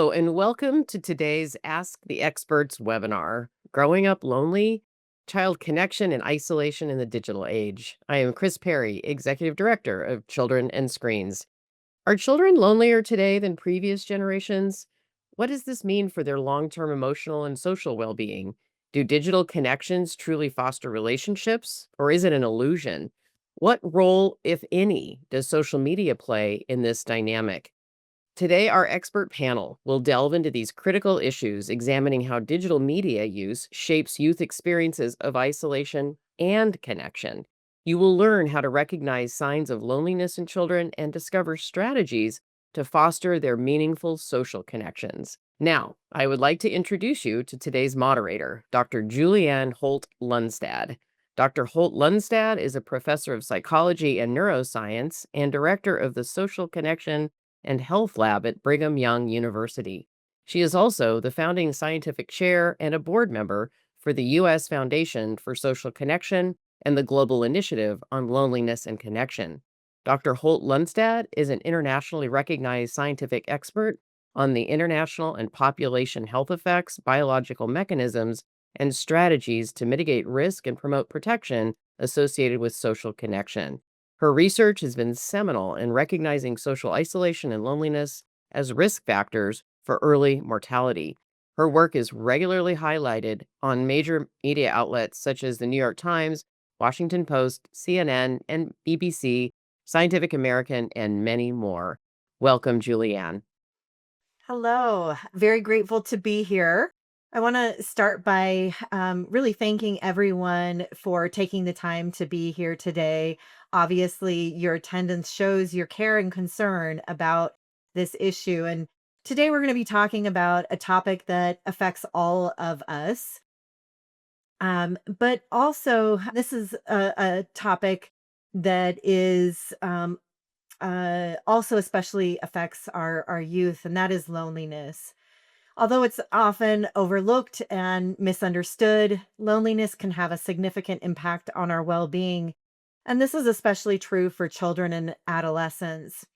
Hello, and welcome to today's Ask the Experts webinar Growing Up Lonely, Child Connection and Isolation in the Digital Age. I am Kris Perry, Executive Director of Children and Screens. Are children lonelier today than previous generations? What does this mean for their long term emotional and social well being? Do digital connections truly foster relationships, or is it an illusion? What role, if any, does social media play in this dynamic? Today, our expert panel will delve into these critical issues, examining how digital media use shapes youth experiences of isolation and connection. You will learn how to recognize signs of loneliness in children and discover strategies to foster their meaningful social connections. Now, I would like to introduce you to today's moderator, Dr. Julianne Holt-Lunstad. Dr. Holt-Lunstad is a professor of psychology and neuroscience and director of the Social Connection and Health Lab at Brigham Young University. She is also the founding scientific chair and a board member for the U.S. Foundation for Social Connection and the Global Initiative on Loneliness and Connection. Dr. Holt-Lunstad is an internationally recognized scientific expert on the international and population health effects, biological mechanisms, and strategies to mitigate risk and promote protection associated with social connection. Her research has been seminal in recognizing social isolation and loneliness as risk factors for early mortality. Her work is regularly highlighted on major media outlets such as the New York Times, Washington Post, CNN, and BBC, Scientific American, and many more. Welcome, Julianne. Hello, very grateful to be here. I want to start by really thanking everyone for taking the time to be here today. Obviously, your attendance shows your care and concern about this issue. And today we're going to be talking about a topic that affects all of us. But also, this is a topic that is also especially affects our youth, and that is loneliness. Although it's often overlooked and misunderstood, loneliness can have a significant impact on our well being. And this is especially true for children and adolescents.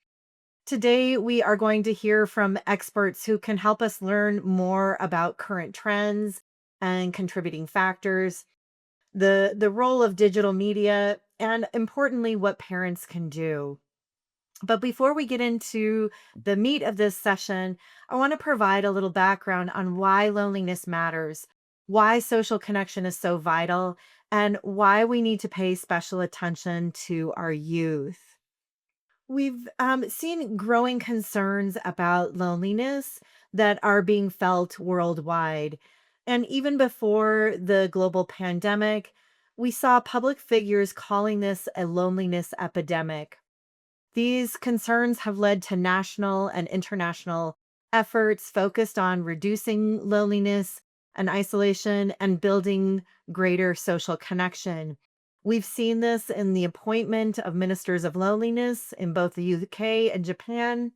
Today, we are going to hear from experts who can help us learn more about current trends and contributing factors, the role of digital media, and importantly, what parents can do. But before we get into the meat of this session, I want to provide a little background on why loneliness matters, why social connection is so vital, and why we need to pay special attention to our youth. We've seen growing concerns about loneliness that are being felt worldwide. And even before the global pandemic, we saw public figures calling this a loneliness epidemic. These concerns have led to national and international efforts focused on reducing loneliness and isolation and building greater social connection. We've seen this in the appointment of ministers of loneliness in both the UK and Japan.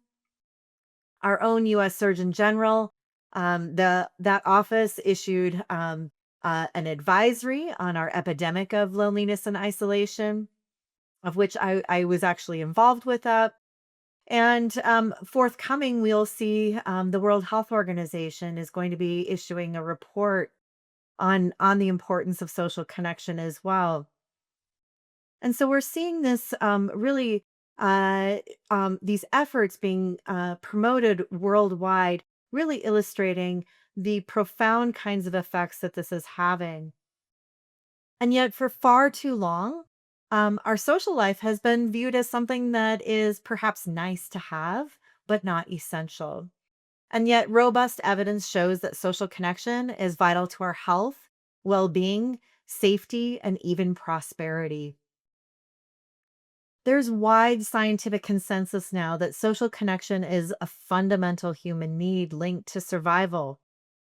Our own US Surgeon General, that office issued an advisory on our epidemic of loneliness and isolation, of which I was actually involved with that. And forthcoming, we'll see the World Health Organization is going to be issuing a report on the importance of social connection as well. And so we're seeing this really these efforts being promoted worldwide, really illustrating the profound kinds of effects that this is having. And yet, for far too long, our social life has been viewed as something that is perhaps nice to have, but not essential. And yet, robust evidence shows that social connection is vital to our health, well being, safety, and even prosperity. There's wide scientific consensus now that social connection is a fundamental human need linked to survival.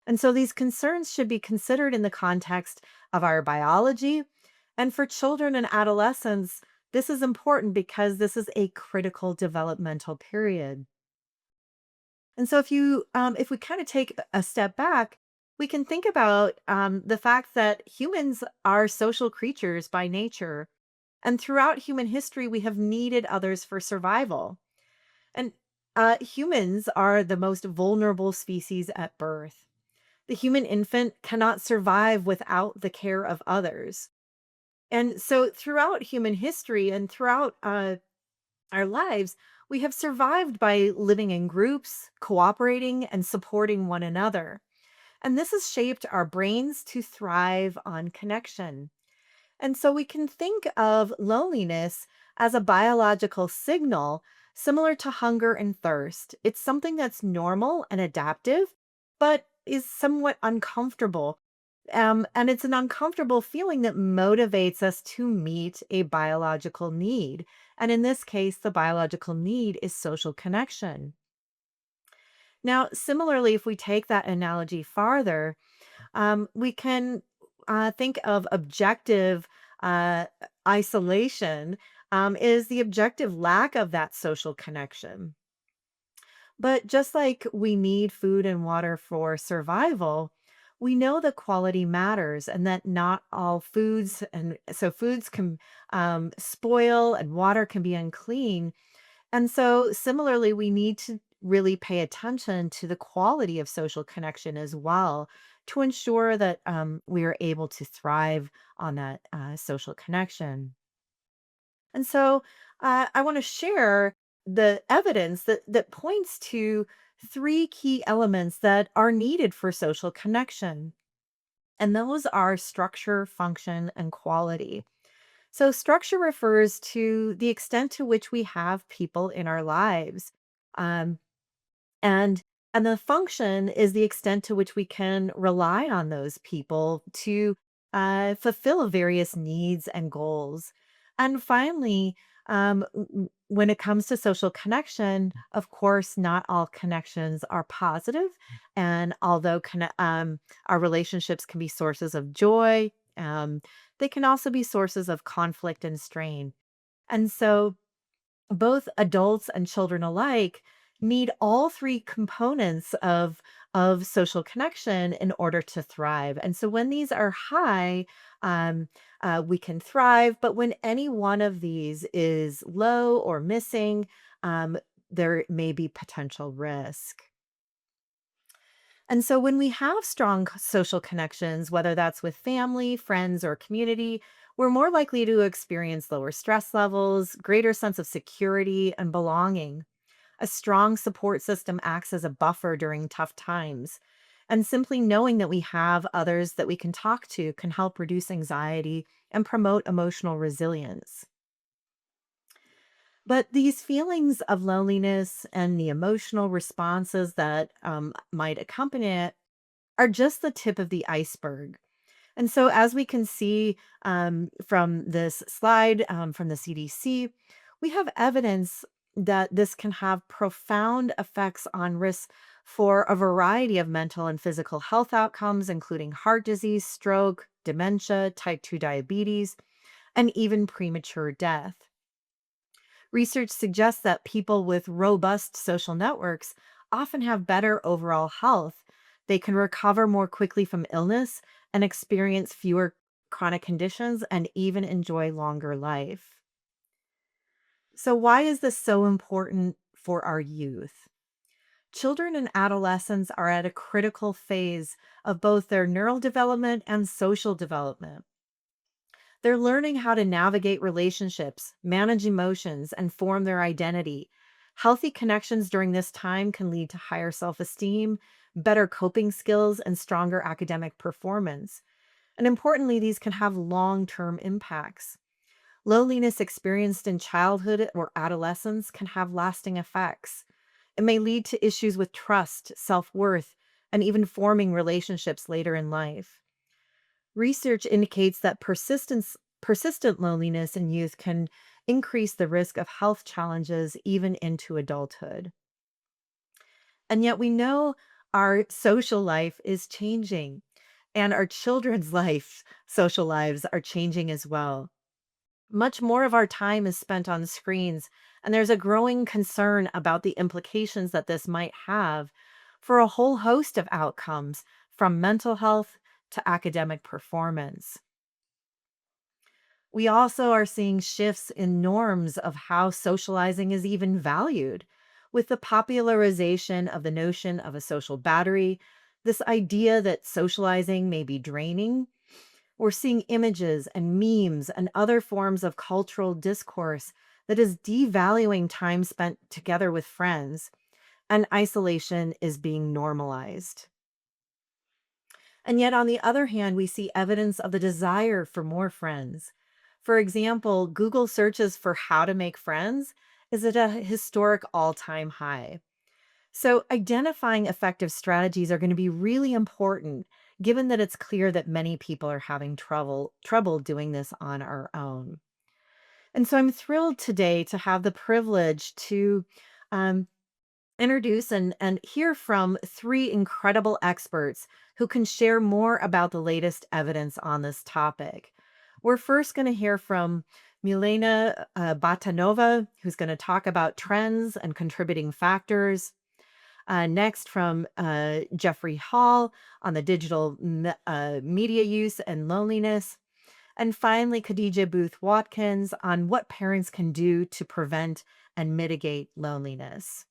And so these concerns should be considered in the context of our biology. And for children and adolescents, this is important because this is a critical developmental period. And so if we kind of take a step back, we can think about the fact that humans are social creatures by nature. And throughout human history, we have needed others for survival. And Humans are the most vulnerable species at birth. The human infant cannot survive without the care of others. And so, throughout human history and throughout our lives, we have survived by living in groups, cooperating, and supporting one another. And this has shaped our brains to thrive on connection. And so we can think of loneliness as a biological signal similar to hunger and thirst. It's something that's normal and adaptive, but is somewhat uncomfortable. And it's an uncomfortable feeling that motivates us to meet a biological need. And in this case, the biological need is social connection. Now, similarly, if we take that analogy farther, we can think of objective uh, isolation is the objective lack of that social connection. But just like we need food and water for survival, we know that quality matters and that not all foods, and so foods can spoil and water can be unclean. And so, similarly, we need to really pay attention to the quality of social connection as well to ensure that we are able to thrive on that social connection. And so, I want to share the evidence that points to three key elements that are needed for social connection. And those are structure, function, and quality. So, structure refers to the extent to which we have people in our lives. Um, and the function is the extent to which we can rely on those people to fulfill various needs and goals. And finally, when it comes to social connection, of course, not all connections are positive. And although our relationships can be sources of joy, they can also be sources of conflict and strain. And so, both adults and children alike need all three components of social connection in order to thrive. And so when these are high, we can thrive. But when any one of these is low or missing, there may be potential risk. And so when we have strong social connections, whether that's with family, friends, or community, we're more likely to experience lower stress levels, greater sense of security and belonging. A strong support system acts as a buffer during tough times. And simply knowing that we have others that we can talk to can help reduce anxiety and promote emotional resilience. But these feelings of loneliness and the emotional responses that might accompany it are just the tip of the iceberg. And so, as we can see from this slide from the CDC, we have evidence that this can have profound effects on risks for a variety of mental and physical health outcomes, including heart disease, stroke, dementia, type 2 diabetes, and even premature death. Research suggests that people with robust social networks often have better overall health. They can recover more quickly from illness and experience fewer chronic conditions and even enjoy longer life. So, why is this so important for our youth? Children and adolescents are at a critical phase of both their neural development and social development. They're learning how to navigate relationships, manage emotions, and form their identity. Healthy connections during this time can lead to higher self esteem, better coping skills, and stronger academic performance. And importantly, these can have long term impacts. Loneliness experienced in childhood or adolescence can have lasting effects. It may lead to issues with trust, self worth, and even forming relationships later in life. Research indicates that persistent loneliness in youth can increase the risk of health challenges even into adulthood. And yet we know our social life is changing and our children's life social lives are changing as well. Much more of our time is spent on screens, and there's a growing concern about the implications that this might have for a whole host of outcomes, from mental health to academic performance. We also are seeing shifts in norms of how socializing is even valued, with the popularization of the notion of a social battery, this idea that socializing may be draining, we're seeing images and memes and other forms of cultural discourse that is devaluing time spent together with friends, and isolation is being normalized. And yet, on the other hand, we see evidence of the desire for more friends. For example, Google searches for how to make friends is at a historic all time high. So, identifying effective strategies are going to be really important, given that it's clear that many people are having trouble doing this on our own. And so, I'm thrilled today to have the privilege to um, introduce and hear from three incredible experts who can share more about the latest evidence on this topic. We're first going to hear from Milena Batanova, who's going to talk about trends and contributing factors. Next, from Jeffrey Hall on the media use and loneliness. And finally, Khadijah Booth Watkins on what parents can do to prevent and mitigate loneliness.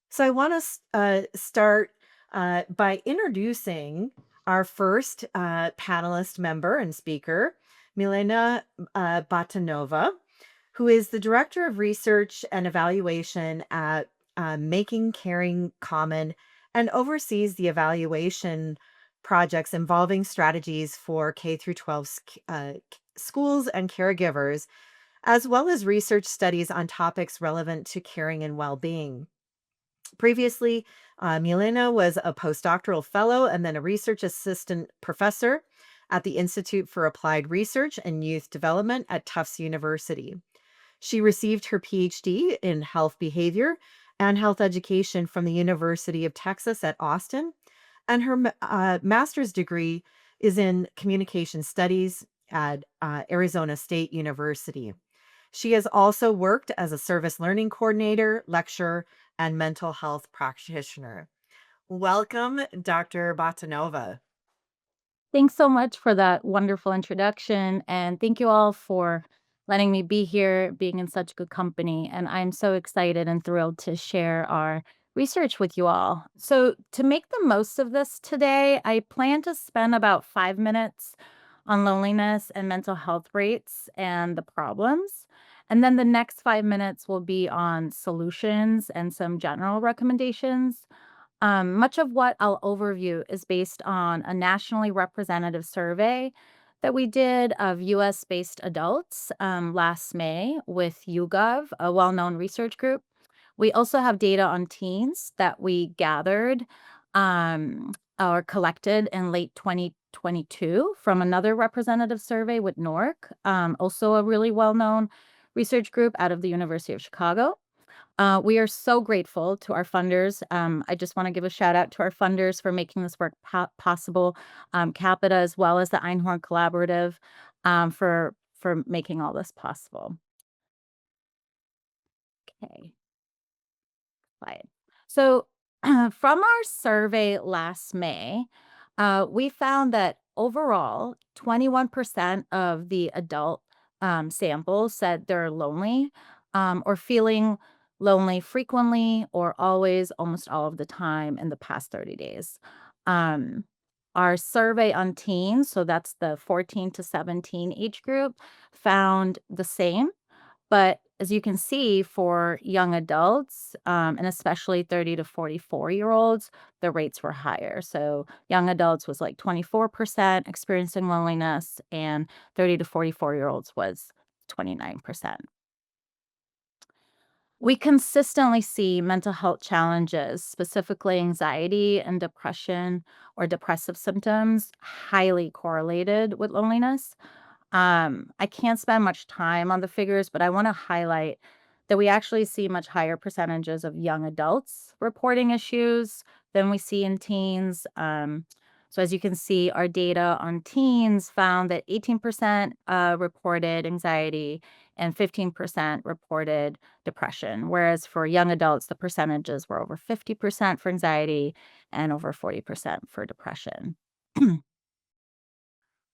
So, I want to start by introducing our first panelist member and speaker, Milena Batanova, who is the Director of Research and Evaluation at Making Caring Common and oversees the evaluation projects involving strategies for K through 12 schools and caregivers, as well as research studies on topics relevant to caring and well-being. Previously, Milena was a postdoctoral fellow and then a research assistant professor at the Institute for Applied Research and Youth Development at Tufts University. She received her PhD in health behavior and health education from the University of Texas at Austin, and her master's degree is in communication studies at Arizona State University. She has also worked as a service learning coordinator, lecturer, and mental health practitioner. Welcome, Dr. Batanova. Thanks so much for that wonderful introduction. And thank you all for letting me be here, being in such good company. And I'm so excited and thrilled to share our research with you all. So, to make the most of this today, I plan to spend about 5 minutes on loneliness and mental health rates and the problems. And then the next 5 minutes will be on solutions and some general recommendations. Much of what I'll overview is based on a nationally representative survey that we did of US based adults last May with YouGov, a well known research group. We also have data on teens that we gathered or collected in late 2022 from another representative survey with NORC, also a really well known research group out of the University of Chicago. We are so grateful to our funders. I just want to give a shout out to our funders for making this work possible, Capita as well as the Einhorn Collaborative for making all this possible. Okay, slide. So from our survey last May, we found that overall, 21% of the adult samples said they're lonely or feeling lonely frequently or always, almost all of the time in the past 30 days. Um, our survey on teens, so that's the 14 to 17 age group, found the same. But as you can see, for young adults, and especially 30 to 44-year-olds, the rates were higher. So young adults was like 24% experiencing loneliness, and 30 to 44-year-olds was 29%. We consistently see mental health challenges, specifically anxiety and depression or depressive symptoms, highly correlated with loneliness. I can't spend much time on the figures, but I want to highlight that we actually see much higher percentages of young adults reporting issues than we see in teens. So as you can see, our data on teens found that 18% reported anxiety and 15% reported depression, whereas for young adults, the percentages were over 50% for anxiety and over 40% for depression.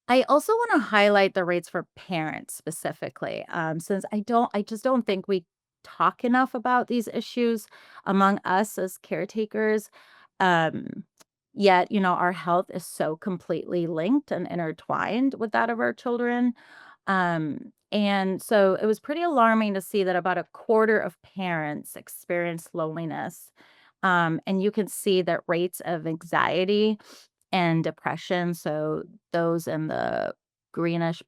I also want to highlight the rates for parents specifically, since I just don't think we talk enough about these issues among us as caretakers. Um, Yet, our health is so completely linked and intertwined with that of our children. And so it was pretty alarming to see that about a quarter of parents experience loneliness. And you can see that rates of anxiety and depression, so those in the greenish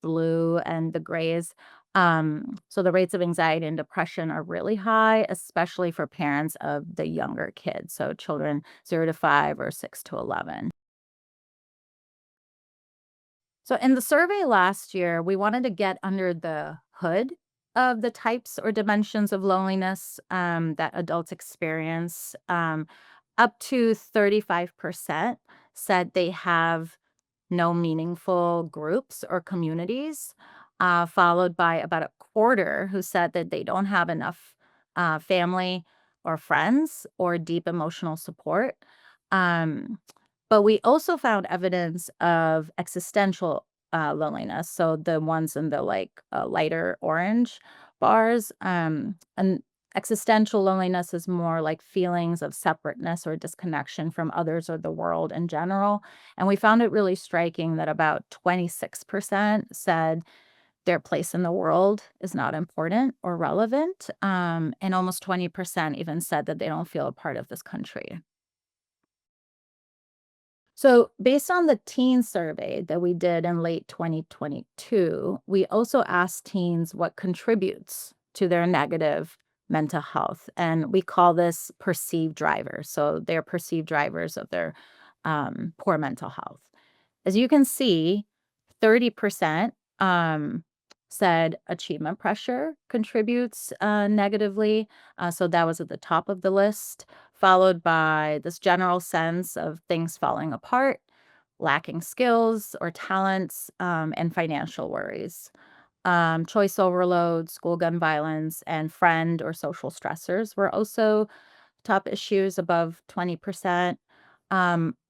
blue and the grays. So the rates of anxiety and depression are really high, especially for parents of the younger kids, so children 0 to 5 or 6 to 11. So in the survey last year, we wanted to get under the hood of the types or dimensions of loneliness that adults experience. Up to 35% said they have no meaningful groups or communities, followed by about a quarter who said that they don't have enough family or friends or deep emotional support. Um, but we also found evidence of existential loneliness. So the ones in the lighter orange bars. And existential loneliness is more like feelings of separateness or disconnection from others or the world in general. And we found it really striking that about 26% said their place in the world is not important or relevant. And almost 20% even said that they don't feel a part of this country. So, based on the teen survey that we did in late 2022, we also asked teens what contributes to their negative mental health. And we call this perceived drivers. So, they're perceived drivers of their poor mental health. As you can see, 30% said achievement pressure contributes negatively. So that was at the top of the list, followed by this general sense of things falling apart, lacking skills or talents, and financial worries. Choice overload, school gun violence, and friend or social stressors were also top issues above 20%.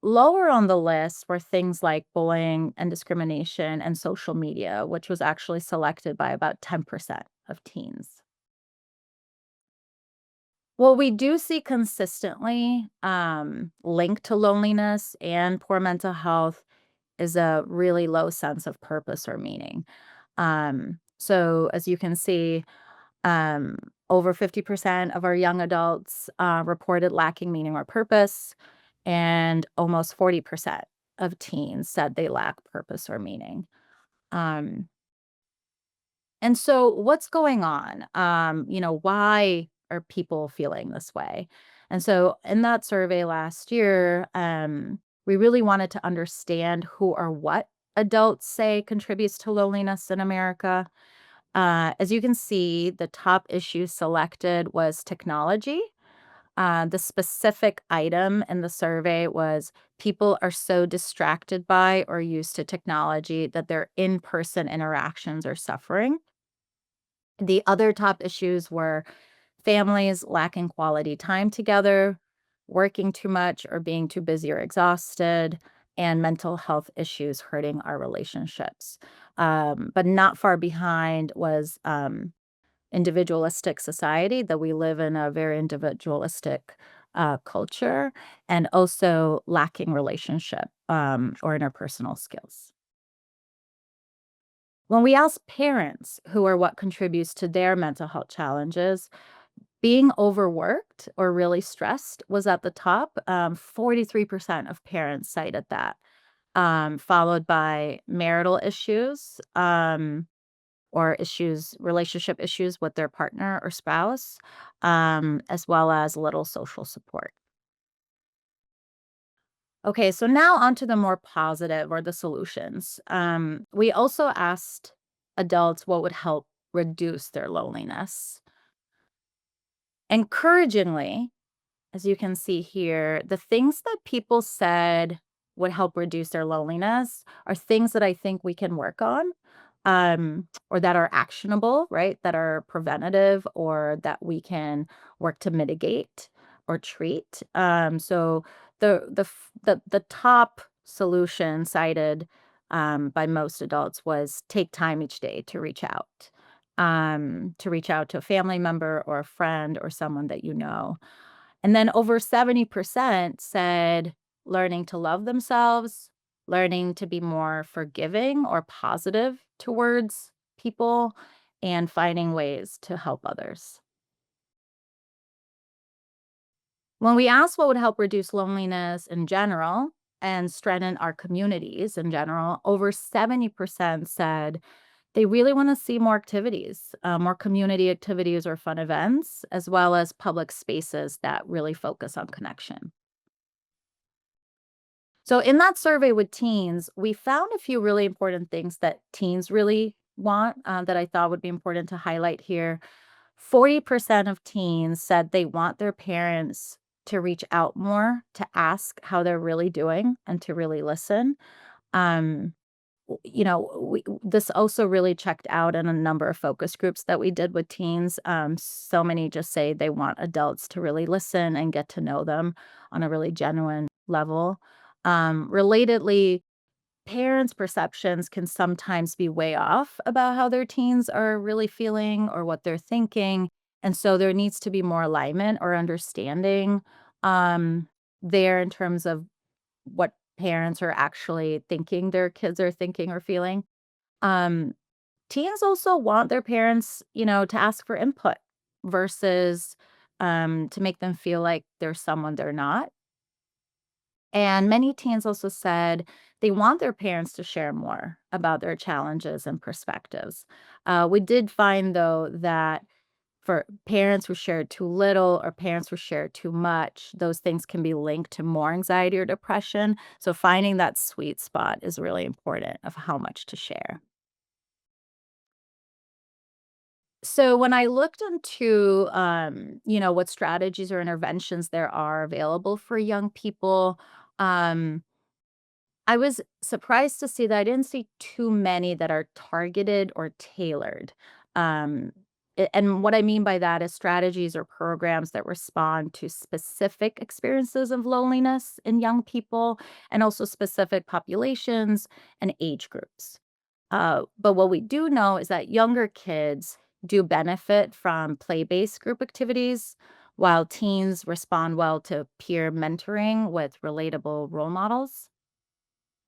Lower on the list were things like bullying and discrimination and social media, which was actually selected by about 10% of teens. Well, we do see consistently linked to loneliness and poor mental health is a really low sense of purpose or meaning. So, as you can see, Um, over 50% of our young adults reported lacking meaning or purpose, and almost 40% of teens said they lack purpose or meaning. Um, and so, what's going on? Why are people feeling this way? And so, in that survey last year, we really wanted to understand who or what adults say contributes to loneliness in America. As you can see, the top issue selected was technology. The specific item in the survey was people are so distracted by or used to technology that their in person interactions are suffering. The other top issues were families lacking quality time together, working too much or being too busy or exhausted, and mental health issues hurting our relationships. But not far behind was individualistic society, that we live in a very individualistic culture, and also lacking relationship or interpersonal skills. When we ask parents who or what contributes to their mental health challenges, being overworked or really stressed was at the top. 43% of parents cited that, followed by marital issues, or relationship issues with their partner or spouse, as well as little social support. Okay, so now on to the more positive or the solutions. We also asked adults what would help reduce their loneliness. Encouragingly, as you can see here, the things that people said would help reduce their loneliness are things that I think we can work on, or that are actionable, right? That are preventative or that we can work to mitigate or treat. So the top solution cited by most adults was take time each day to reach out. to reach out to a family member or a friend or someone that you know. And then over 70% said learning to love themselves, learning to be more forgiving or positive towards people, and finding ways to help others. When we asked what would help reduce loneliness in general and strengthen our communities in general, over 70% said they really want to see more activities, more community activities or fun events, as well as public spaces that really focus on connection. So, in that survey with teens, we found a few really important things that teens really want that I thought would be important to highlight here. 40% of teens said they want their parents to reach out more, to ask how they're really doing, and to really listen. Um, this also really checked out in a number of focus groups that we did with teens. So many just say they want adults to really listen and get to know them on a really genuine level. Relatedly, parents' perceptions can sometimes be way off about how their teens are really feeling or what they're thinking. And so there needs to be more alignment or understanding um, there in terms of what parents are actually thinking their kids are thinking or feeling. Um, Teens also want their parents, to ask for input versus to make them feel like they're someone they're not. And many teens also said they want their parents to share more about their challenges and perspectives. We did find, though, that for parents who shared too little or parents who shared too much, those things can be linked to more anxiety or depression. So finding that sweet spot is really important of how much to share. So when I looked into, what strategies or interventions there are available for young people, um, I was surprised to see that I didn't see too many that are targeted or tailored. Um, and what I mean by that is strategies or programs that respond to specific experiences of loneliness in young people and also specific populations and age groups. But what we do know is that younger kids do benefit from play based group activities, while teens respond well to peer mentoring with relatable role models.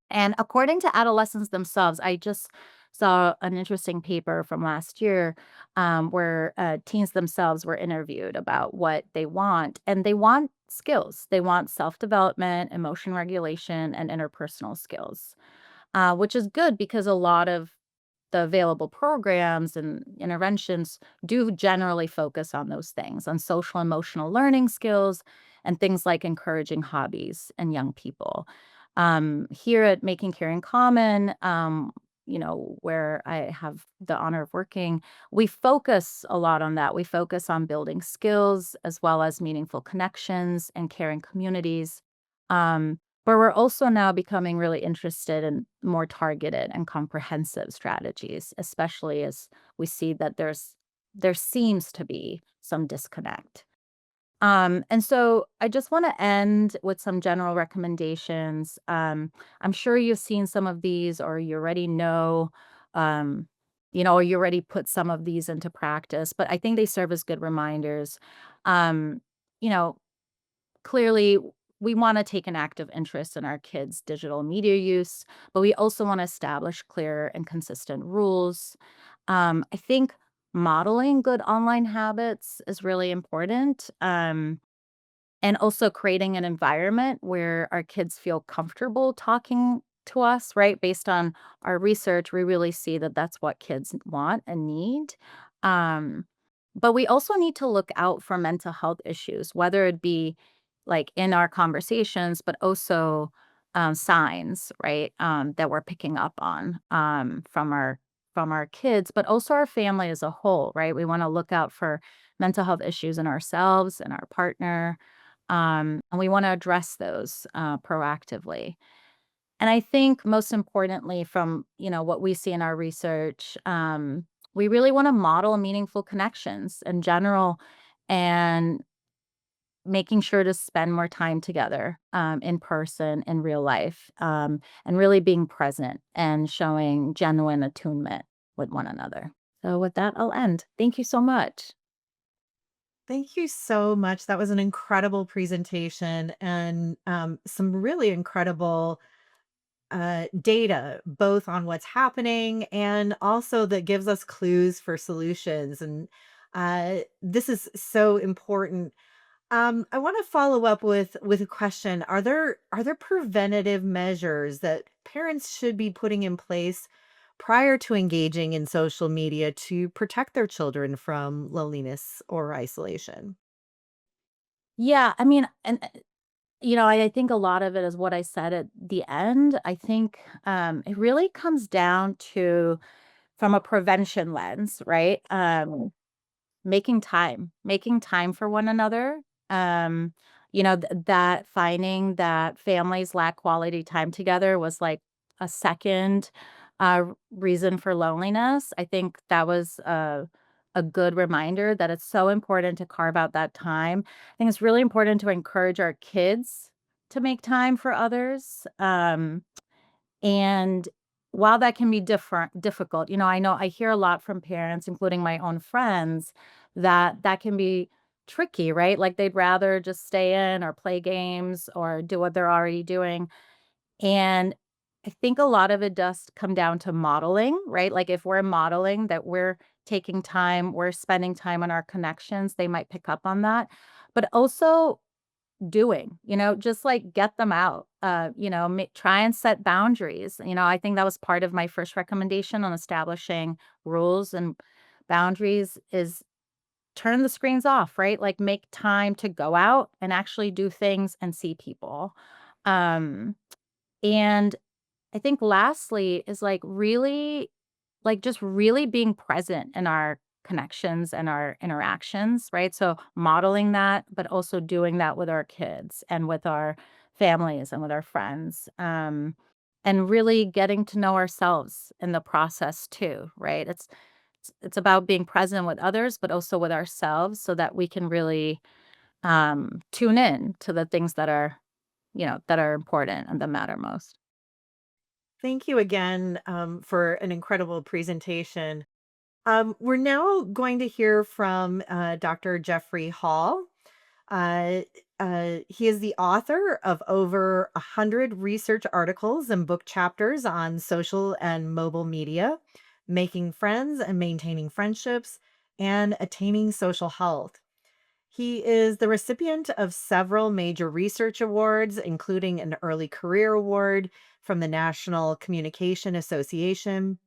And according to adolescents themselves, I just saw an interesting paper from last year where teens themselves were interviewed about what they want. And they want skills, they want self development, emotion regulation, and interpersonal skills, which is good because a lot of the available programs and interventions do generally focus on those things, on social emotional learning skills and things like encouraging hobbies in young people. Here at Making Caring Common, where I have the honor of working, we focus a lot on that. We focus on building skills as well as meaningful connections and caring communities. Um, but we're also now becoming really interested in more targeted and comprehensive strategies, especially as we see that there seems to be some disconnect. And so I just want to end with some general recommendations. I'm sure you've seen some of these, or you already know, um, or you already put some of these into practice. But I think they serve as good reminders. Um, you know, Clearly, we want to take an active interest in our kids' digital media use, but we also want to establish clear and consistent rules. I think modeling good online habits is really important. And also creating an environment where our kids feel comfortable talking to us, right? Based on our research, we really see that that's what kids want and need. Um, but we also need to look out for mental health issues, whether it be like in our conversations, but also signs, right, that we're picking up on from our kids, but also our family as a whole, right? We want to look out for mental health issues in ourselves and our partner, and we want to address those proactively. And I think most importantly, from what we see in our research, we really want to model meaningful connections in general, and making sure to spend more time together in person in real life, and really being present and showing genuine attunement with one another. So with that, I'll end. Thank you so much. Thank you so much. That was an incredible presentation and some really incredible data, both on what's happening and also that gives us clues for solutions. And this is so important. I want to follow up with a question. Are there preventative measures that parents should be putting in place prior to engaging in social media to protect their children from loneliness or isolation? Yeah, I mean, and I think a lot of it is what I said at the end. I think it really comes down to from a prevention lens, right? Making time for one another. Um, that finding that families lack quality time together was like a second reason for loneliness. I think that was a good reminder that it's so important to carve out that time. I think it's really important to encourage our kids to make time for others. And while that can be difficult, I know I hear a lot from parents, including my own friends, that can be tricky, right? Like they'd rather just stay in or play games or do what they're already doing. And I think a lot of it does come down to modeling, right? Like if we're modeling that we're taking time, we're spending time on our connections, they might pick up on that. But also doing, just like get them out, try and set boundaries. I think that was part of my first recommendation on establishing rules and boundaries is turn the screens off, right? Like make time to go out and actually do things and see people. Um, and I think lastly is just really being present in our connections and our interactions, right? So modeling that, but also doing that with our kids and with our families and with our friends. And really getting to know ourselves in the process too, right? It's about being present with others, but also with ourselves so that we can really tune in to the things that are important and that matter most. Thank you again for an incredible presentation. We're now going to hear from Dr. Jeffrey Hall. Uh, he is the author of over 100 research articles and book chapters on social and mobile media, making friends and maintaining friendships, and attaining social health. He is the recipient of several major research awards, including an early career award from the National Communication Association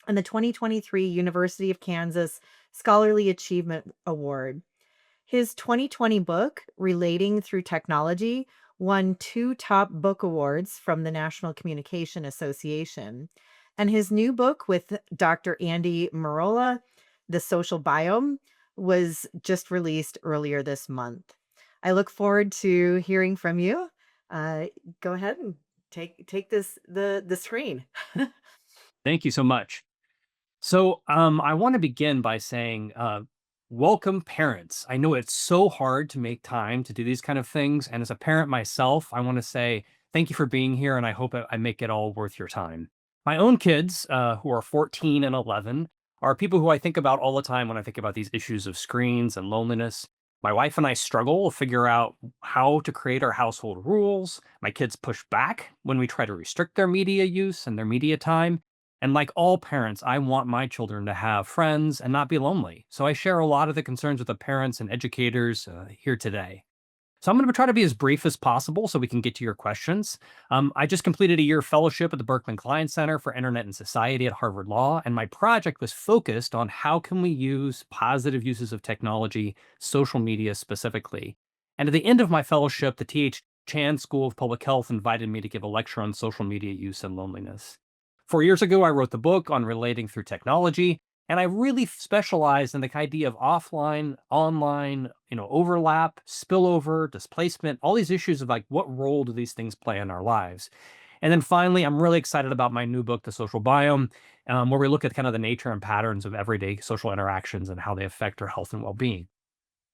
and the 2023 University of Kansas Scholarly Achievement Award. His 2020 book, Relating Through Technology, won two top book awards from the National Communication Association. And his new book with Dr. Andy Merola, The Social Biome, was just released earlier this month. I look forward to hearing from you. Uh, Go ahead and take the screen. Thank you so much. So, I want to begin by saying, welcome, parents. I know it's so hard to make time to do these kind of things, and as a parent myself, I want to say thank you for being here, and I hope I make it all worth your time. My own kids, who are 14 and 11, are people who I think about all the time when I think about these issues of screens and loneliness. My wife and I struggle to figure out how to create our household rules. My kids push back when we try to restrict their media use and their media time. And like all parents, I want my children to have friends and not be lonely. So I share a lot of the concerns with the parents and educators here today. So I'm going to try to be as brief as possible so we can get to your questions. I just completed a year fellowship at the Berkman Klein Center for Internet and Society at Harvard Law, and my project was focused on how can we use positive uses of technology, social media specifically. And at the end of my fellowship, the T.H. Chan School of Public Health invited me to give a lecture on social media use and loneliness. 4 years ago, I wrote the book on relating through technology, and I really specialized in the idea of offline, online, overlap, spillover, displacement, all these issues of like what role do these things play in our lives. And then finally, I'm really excited about my new book, The Social Biome, where we look at kind of the nature and patterns of everyday social interactions and how they affect our health and well-being.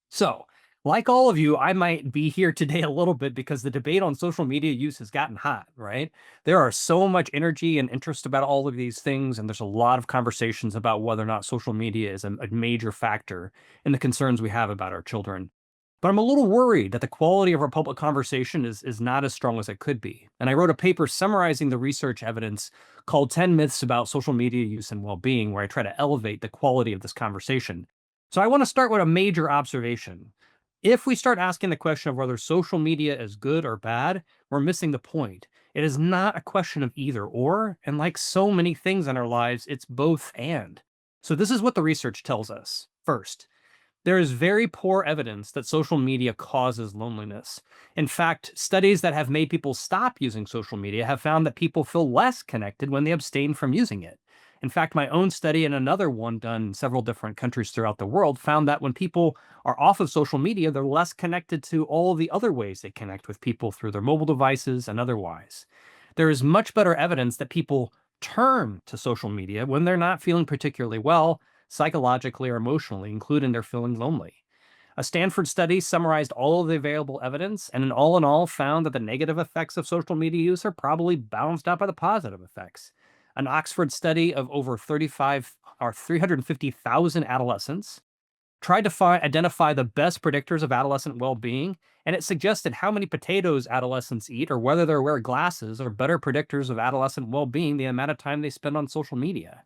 So Like all of you, I might be here today a little bit because the debate on social media use has gotten hot, right? There are so much energy and interest about all of these things, and there's a lot of conversations about whether or not social media is a major factor in the concerns we have about our children. But I'm a little worried that the quality of our public conversation is not as strong as it could be. And I wrote a paper summarizing the research evidence called 10 Myths About Social Media Use and Well-Being, where I try to elevate the quality of this conversation. So I want to start with a major observation. If we start asking the question of whether social media is good or bad, we're missing the point. It is not a question of either or, and like so many things in our lives, it's both and. So this is what the research tells us. First, there is very poor evidence that social media causes loneliness. In fact, studies that have made people stop using social media have found that people feel less connected when they abstain from using it. In fact, my own study and another one done in several different countries throughout the world found that when people are off of social media, they're less connected to all the other ways they connect with people through their mobile devices and otherwise. There is much better evidence that people turn to social media when they're not feeling particularly well, psychologically or emotionally, including they're feeling lonely. A Stanford study summarized all of the available evidence and in all found that the negative effects of social media use are probably balanced out by the positive effects. An Oxford study of over 350,000 adolescents tried to identify the best predictors of adolescent well-being, and it suggested how many potatoes adolescents eat or whether they wear glasses are better predictors of adolescent well-being, the amount of time they spend on social media.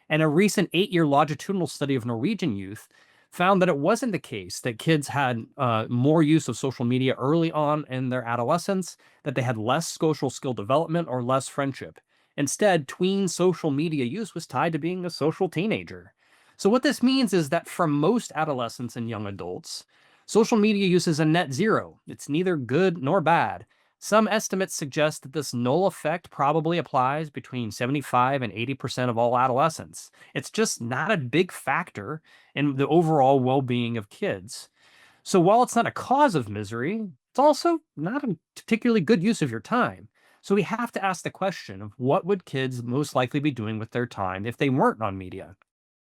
And a recent 8-year longitudinal study of Norwegian youth found that it wasn't the case that kids had more use of social media early on in their adolescence, that they had less social skill development or less friendship. Instead, tween social media use was tied to being a social teenager. So, what this means is that for most adolescents and young adults, social media use is a net zero. It's neither good nor bad. Some estimates suggest that this null effect probably applies between 75 and 80% of all adolescents. It's just not a big factor in the overall well being of kids. So while it's not a cause of misery, it's also not a particularly good use of your time. So we have to ask the question of what would kids most likely be doing with their time if they weren't on media?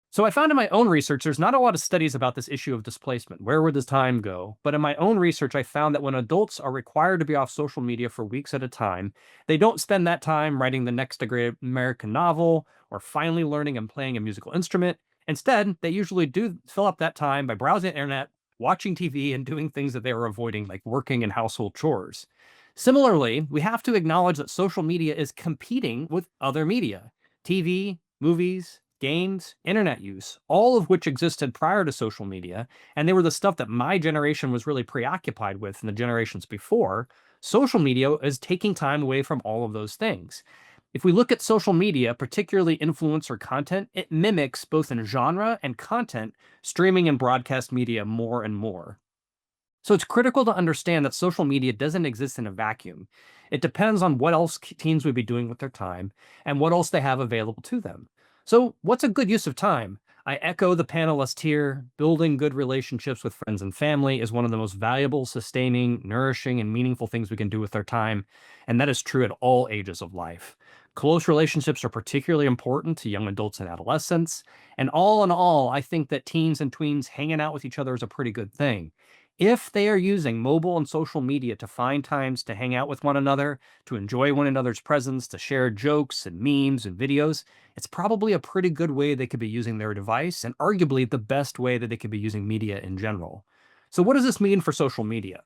So I found in my own research, there's not a lot of studies about this issue of displacement. Where would this time go? But in my own research, I found that when adults are required to be off social media for weeks at a time, they don't spend that time writing the next great American novel or finally learning and playing a musical instrument. Instead, they usually do fill up that time by browsing the internet, watching TV, and doing things that they were avoiding, like working and household chores. Similarly, we have to acknowledge that social media is competing with other media, TV, movies, games, internet use, all of which existed prior to social media, and they were the stuff that my generation was really preoccupied with in the generations before. Social media is taking time away from all of those things. If we look at social media, particularly influencer content, it mimics both in genre and content streaming and broadcast media more and more. So it's critical to understand that social media doesn't exist in a vacuum. It depends on what else teens would be doing with their time and what else they have available to them. So what's a good use of time? I echo the panelist here. Building good relationships with friends and family is one of the most valuable, sustaining, nourishing, and meaningful things we can do with our time. And that is true at all ages of life. Close relationships are particularly important to young adults and adolescents. And all in all, I think that teens and tweens hanging out with each other is a pretty good thing. If they are using mobile and social media to find times to hang out with one another, to enjoy one another's presence, to share jokes and memes and videos, it's probably a pretty good way they could be using their device, and arguably the best way that they could be using media in general. So what does this mean for social media?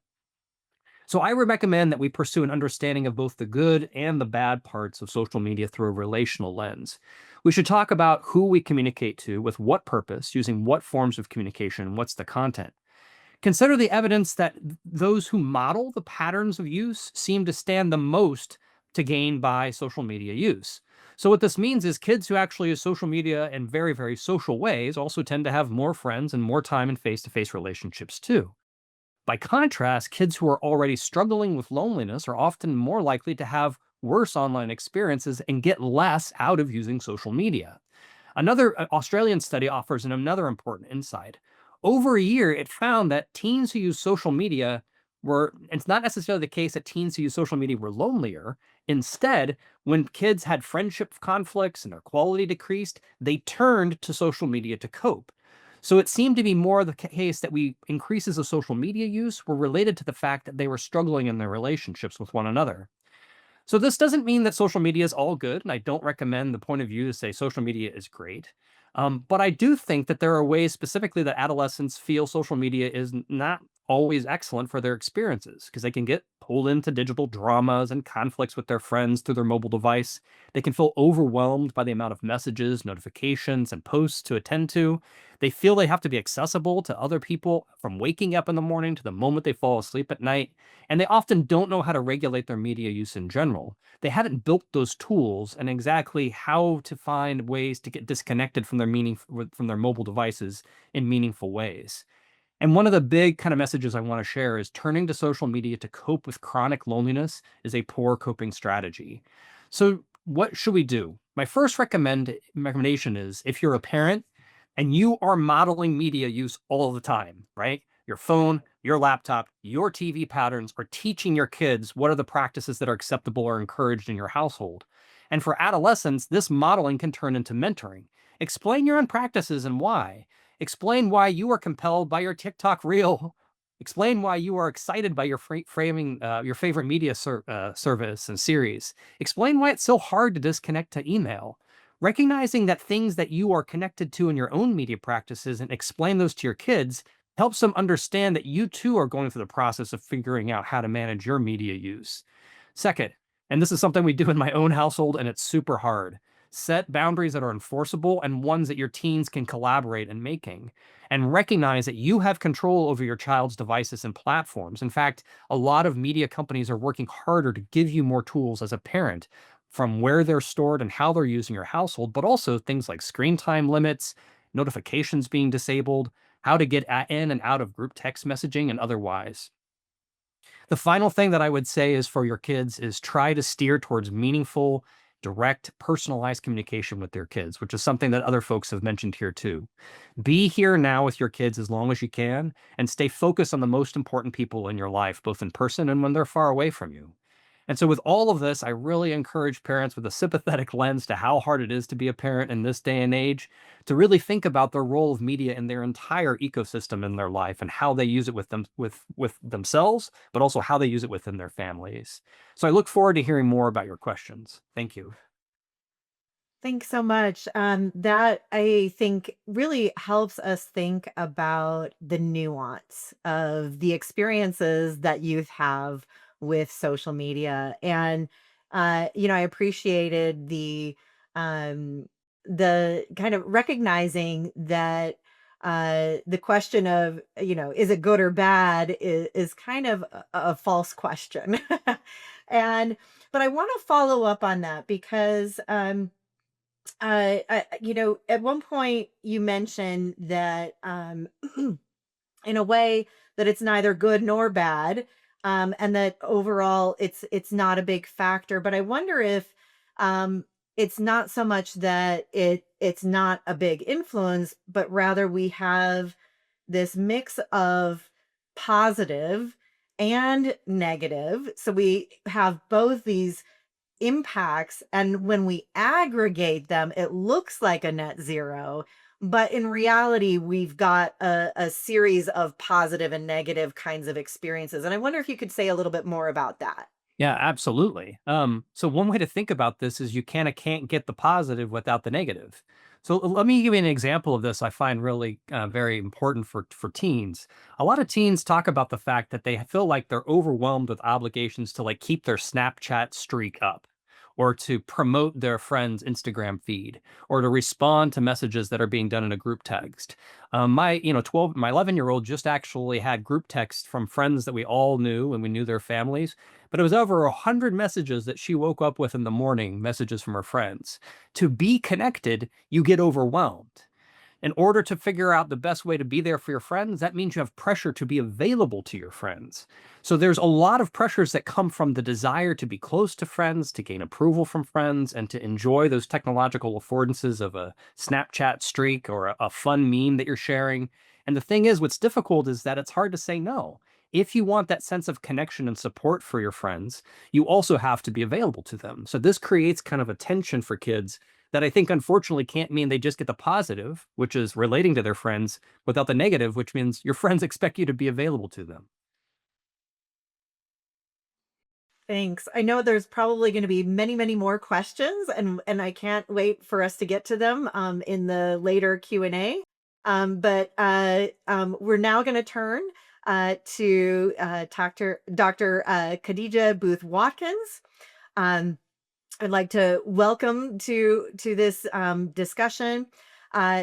So I would recommend that we pursue an understanding of both the good and the bad parts of social media through a relational lens. We should talk about who we communicate to, with what purpose, using what forms of communication, and what's the content. Consider the evidence that those who model the patterns of use seem to stand the most to gain by social media use. So what this means is kids who actually use social media in very, very social ways also tend to have more friends and more time in face-to-face relationships too. By contrast, kids who are already struggling with loneliness are often more likely to have worse online experiences and get less out of using social media. Another Australian study offers another important insight. Over a year, it found that teens who use social media it's not necessarily the case that teens who use social media were lonelier. Instead, when kids had friendship conflicts and their quality decreased, they turned to social media to cope. So it seemed to be more the case that increases of social media use were related to the fact that they were struggling in their relationships with one another. So this doesn't mean that social media is all good, and I don't recommend the point of view to say social media is great. But I do think that there are ways specifically that adolescents feel social media is not always excellent for their experiences because they can get pulled into digital dramas and conflicts with their friends through their mobile device. They can feel overwhelmed by the amount of messages, notifications, and posts to attend to. They feel they have to be accessible to other people from waking up in the morning to the moment they fall asleep at night. And they often don't know how to regulate their media use in general. They haven't built those tools and exactly how to find ways to get disconnected from from their mobile devices in meaningful ways. And one of the big kind of messages I want to share is turning to social media to cope with chronic loneliness is a poor coping strategy. So, what should we do? My first recommendation is if you're a parent and you are modeling media use all the time, right? Your phone, your laptop, your TV patterns are teaching your kids what are the practices that are acceptable or encouraged in your household. And for adolescents, this modeling can turn into mentoring. Explain your own practices and why. Explain why you are compelled by your TikTok reel. Explain why you are excited by your framing your favorite media service and series. Explain why it's so hard to disconnect to email. Recognizing that things that you are connected to in your own media practices and explain those to your kids helps them understand that you too are going through the process of figuring out how to manage your media use. Second, and this is something we do in my own household and it's super hard. Set boundaries that are enforceable and ones that your teens can collaborate in making. And recognize that you have control over your child's devices and platforms. In fact, a lot of media companies are working harder to give you more tools as a parent from where they're stored and how they're using your household, but also things like screen time limits, notifications being disabled, how to get in and out of group text messaging, and otherwise. The final thing that I would say is for your kids is try to steer towards meaningful, direct, personalized communication with their kids, which is something that other folks have mentioned here too. Be here now with your kids as long as you can and stay focused on the most important people in your life, both in person and when they're far away from you. And so, with all of this, I really encourage parents with a sympathetic lens to how hard it is to be a parent in this day and age to really think about the role of media in their entire ecosystem in their life and how they use it with themselves, but also how they use it within their families. So, I look forward to hearing more about your questions. Thank you. Thanks so much. That I think really helps us think about the nuance of the experiences that youth have with social media. And I appreciated um the kind of recognizing that the question of, is it good or bad is kind of a false question. And but I want to follow up on that because at one point you mentioned that in a way that it's neither good nor bad, and that overall it's not a big factor. But I wonder if it's not so much that it's not a big influence, but rather we have this mix of positive and negative. So we have both these impacts, and when we aggregate them it looks like a net zero, but in reality we've got a series of positive and negative kinds of experiences. And I wonder if you could say a little bit more about that. Yeah, absolutely. So one way to think about this is you kind of can't get the positive without the negative. So let me give you an example of this I find really very important for teens. A lot of teens talk about the fact that they feel like they're overwhelmed with obligations to like keep their Snapchat streak up or to promote their friend's Instagram feed or to respond to messages that are being done in a group text. My 11-year-old just actually had group text from friends that we all knew and we knew their families, but it was over 100 messages that she woke up with in the morning, messages from her friends. To be connected, you get overwhelmed. In order to figure out the best way to be there for your friends, that means you have pressure to be available to your friends. So there's a lot of pressures that come from the desire to be close to friends, to gain approval from friends, and to enjoy those technological affordances of a Snapchat streak or a fun meme that you're sharing. And the thing is, what's difficult is that it's hard to say no. If you want that sense of connection and support for your friends, you also have to be available to them. So this creates kind of a tension for kids that I think unfortunately can't mean they just get the positive, which is relating to their friends, without the negative, which means your friends expect you to be available to them. Thanks. I know there's probably going to be many, many more questions, and I can't wait for us to get to them in the later Q&A. But we're now going to turn to Dr. Khadijah Booth Watkins. Um, I'd like to welcome to this discussion.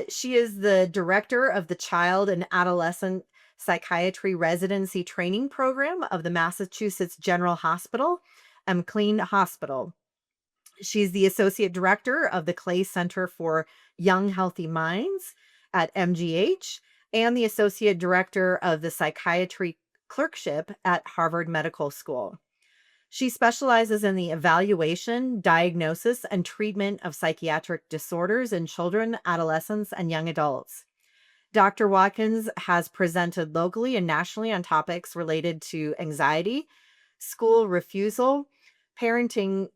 She is the director of the Child and Adolescent Psychiatry Residency Training Program of the Massachusetts General Hospital, McLean Hospital. She's the associate director of the Clay Center for Young Healthy Minds at MGH and the associate director of the psychiatry clerkship at Harvard Medical School. She specializes in the evaluation, diagnosis, and treatment of psychiatric disorders in children, adolescents, and young adults. Dr. Watkins has presented locally and nationally on topics related to anxiety, school refusal, parenting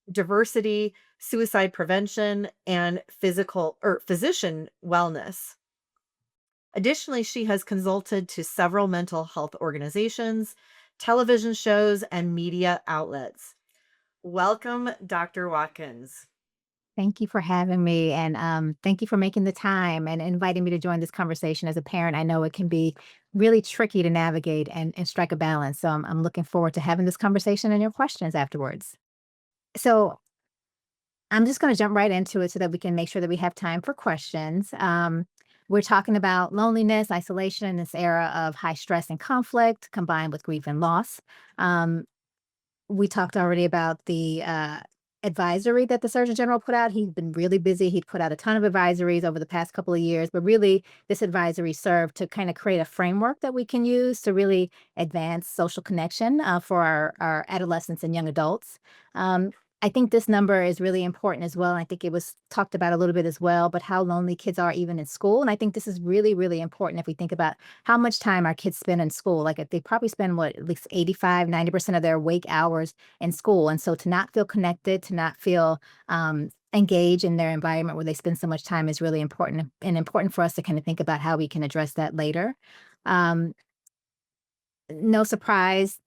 diversity, suicide prevention, and physician wellness. Additionally, she has consulted to several mental health organizations, television shows, and media outlets. Welcome, Dr. Watkins. Thank you for having me, and thank you for making the time and inviting me to join this conversation. As a parent, I know it can be really tricky to navigate and strike a balance. So I'm looking forward to having this conversation and your questions afterwards. So I'm just going to jump right into it so that we can make sure that we have time for questions. We're talking about loneliness, isolation in this era of high stress and conflict combined with grief and loss. We talked already about the advisory that the Surgeon General put out. He's been really busy. He'd put out a ton of advisories over the past couple of years, but really this advisory served to kind of create a framework that we can use to really advance social connection for our adolescents and young adults. I think this number is really important as well. And I think it was talked about a little bit as well, but how lonely kids are even in school. And I think this is really, really important if we think about how much time our kids spend in school. Like if they probably spend at least 85, 90% of their awake hours in school. And so to not feel connected, to not feel engaged in their environment where they spend so much time is really important, and important for us to kind of think about how we can address that later. No surprise,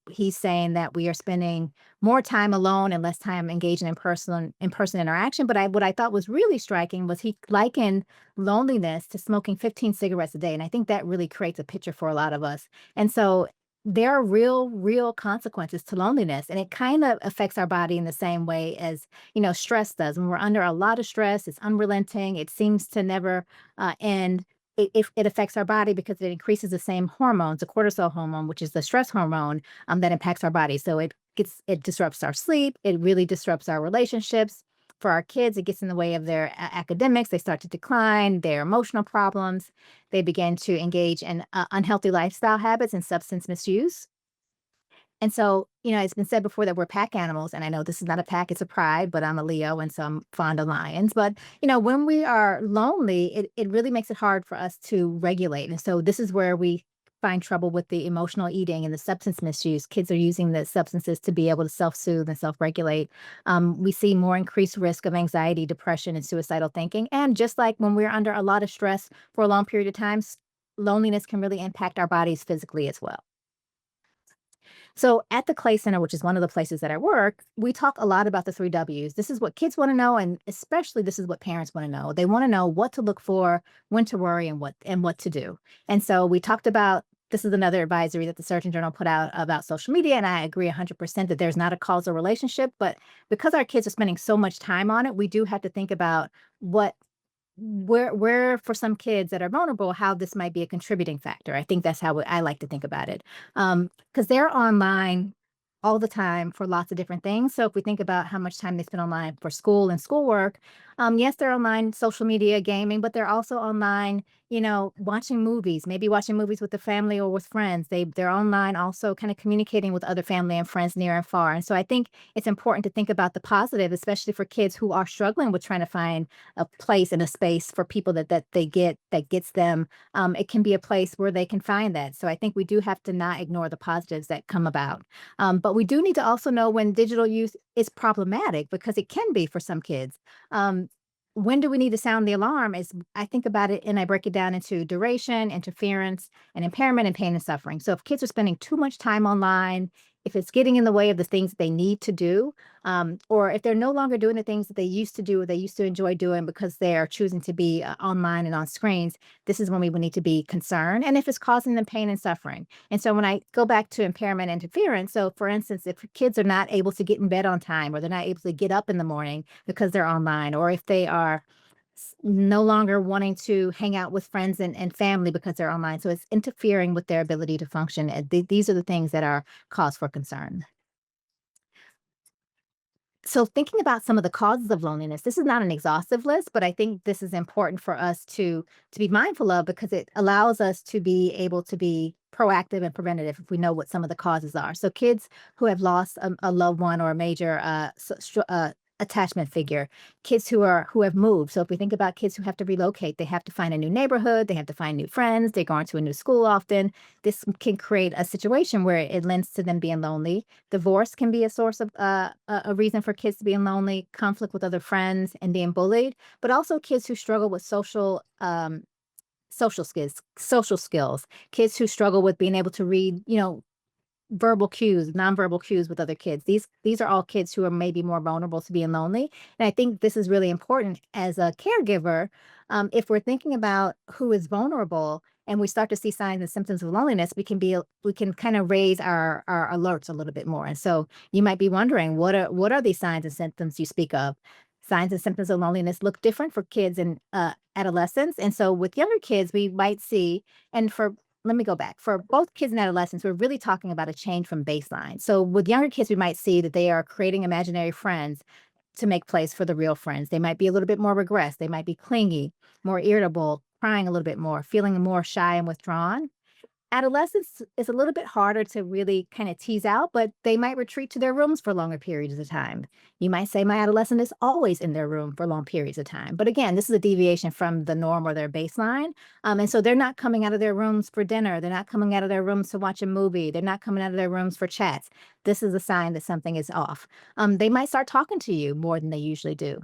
he's saying that we are spending more time alone and less time engaging in person interaction. But what I thought was really striking was he likened loneliness to smoking 15 cigarettes a day. And I think that really creates a picture for a lot of us. And so there are real consequences to loneliness, and it kind of affects our body in the same way as, stress does. When we're under a lot of stress, it's unrelenting. It seems to never end. It affects our body because it increases the same hormones, the cortisol hormone, which is the stress hormone, that impacts our body. So it disrupts our sleep. It really disrupts our relationships. For our kids, it gets in the way of their academics. They start to decline, their emotional problems. They begin to engage in unhealthy lifestyle habits and substance misuse. And so, it's been said before that we're pack animals, and I know this is not a pack, it's a pride, but I'm a Leo, and so I'm fond of lions. But, when we are lonely, it really makes it hard for us to regulate. And so this is where we find trouble with the emotional eating and the substance misuse. Kids are using the substances to be able to self-soothe and self-regulate. We see more increased risk of anxiety, depression, and suicidal thinking. And just like when we're under a lot of stress for a long period of time, loneliness can really impact our bodies physically as well. So at the Clay Center, which is one of the places that I work, we talk a lot about the 3 W's. This is what kids want to know, and especially this is what parents want to know. They want to know what to look for, when to worry, and what to do. And so we talked about, this is another advisory that the Surgeon General put out about social media, and I agree 100% that there's not a causal relationship, but because our kids are spending so much time on it, we do have to think about where for some kids that are vulnerable, how this might be a contributing factor. I think that's how I like to think about it. Because they're online all the time for lots of different things. So if we think about how much time they spend online for school and schoolwork, yes, they're online, social media, gaming, but they're also online, watching movies, maybe watching movies with the family or with friends. They're online also kind of communicating with other family and friends near and far. And so I think it's important to think about the positive, especially for kids who are struggling with trying to find a place and a space for people that gets them. It can be a place where they can find that. So I think we do have to not ignore the positives that come about. But we do need to also know when digital use is problematic, because it can be for some kids. when do we need to sound the alarm is I think about it and I break it down into duration, interference, and impairment and pain and suffering. So if kids are spending too much time online, if it's getting in the way of the things that they need to do, or if they're no longer doing the things that they used to do or they used to enjoy doing because they are choosing to be online and on screens, this is when we would need to be concerned. And if it's causing them pain and suffering. And so when I go back to impairment and interference, so for instance, if kids are not able to get in bed on time or they're not able to get up in the morning because they're online, or if they are no longer wanting to hang out with friends and family because they're online. So it's interfering with their ability to function. And these are the things that are cause for concern. So thinking about some of the causes of loneliness, this is not an exhaustive list, but I think this is important for us to be mindful of because it allows us to be able to be proactive and preventative if we know what some of the causes are. So kids who have lost a loved one or a major attachment figure, kids who have moved. So if we think about kids who have to relocate, they have to find a new neighborhood, they have to find new friends, they're going to a new school often. This can create a situation where it lends to them being lonely. Divorce can be a source of a reason for kids to be lonely, conflict with other friends and being bullied, but also kids who struggle with social skills, kids who struggle with being able to read, verbal cues, nonverbal cues with other kids. These are all kids who are maybe more vulnerable to being lonely. And I think this is really important as a caregiver. If we're thinking about who is vulnerable and we start to see signs and symptoms of loneliness, we can kind of raise our alerts a little bit more. And so you might be wondering, what are these signs and symptoms you speak of? Signs and symptoms of loneliness look different for kids and adolescents. And so with younger kids, we might see, and let me go back. For both kids and adolescents, we're really talking about a change from baseline. So with younger kids, we might see that they are creating imaginary friends to make place for the real friends. They might be a little bit more regressed. They might be clingy, more irritable, crying a little bit more, feeling more shy and withdrawn. Adolescence is a little bit harder to really kind of tease out, but they might retreat to their rooms for longer periods of time. You might say, my adolescent is always in their room for long periods of time. But again, this is a deviation from the norm or their baseline. And so they're not coming out of their rooms for dinner. They're not coming out of their rooms to watch a movie. They're not coming out of their rooms for chats. This is a sign that something is off. They might start talking to you more than they usually do.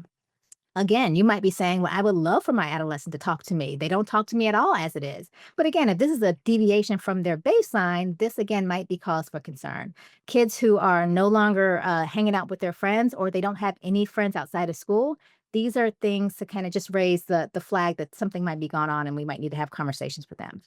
Again, you might be saying, well, I would love for my adolescent to talk to me. They don't talk to me at all as it is. But again, if this is a deviation from their baseline, this again might be cause for concern. Kids who are no longer hanging out with their friends or they don't have any friends outside of school, these are things to kind of just raise the flag that something might be going on and we might need to have conversations with them.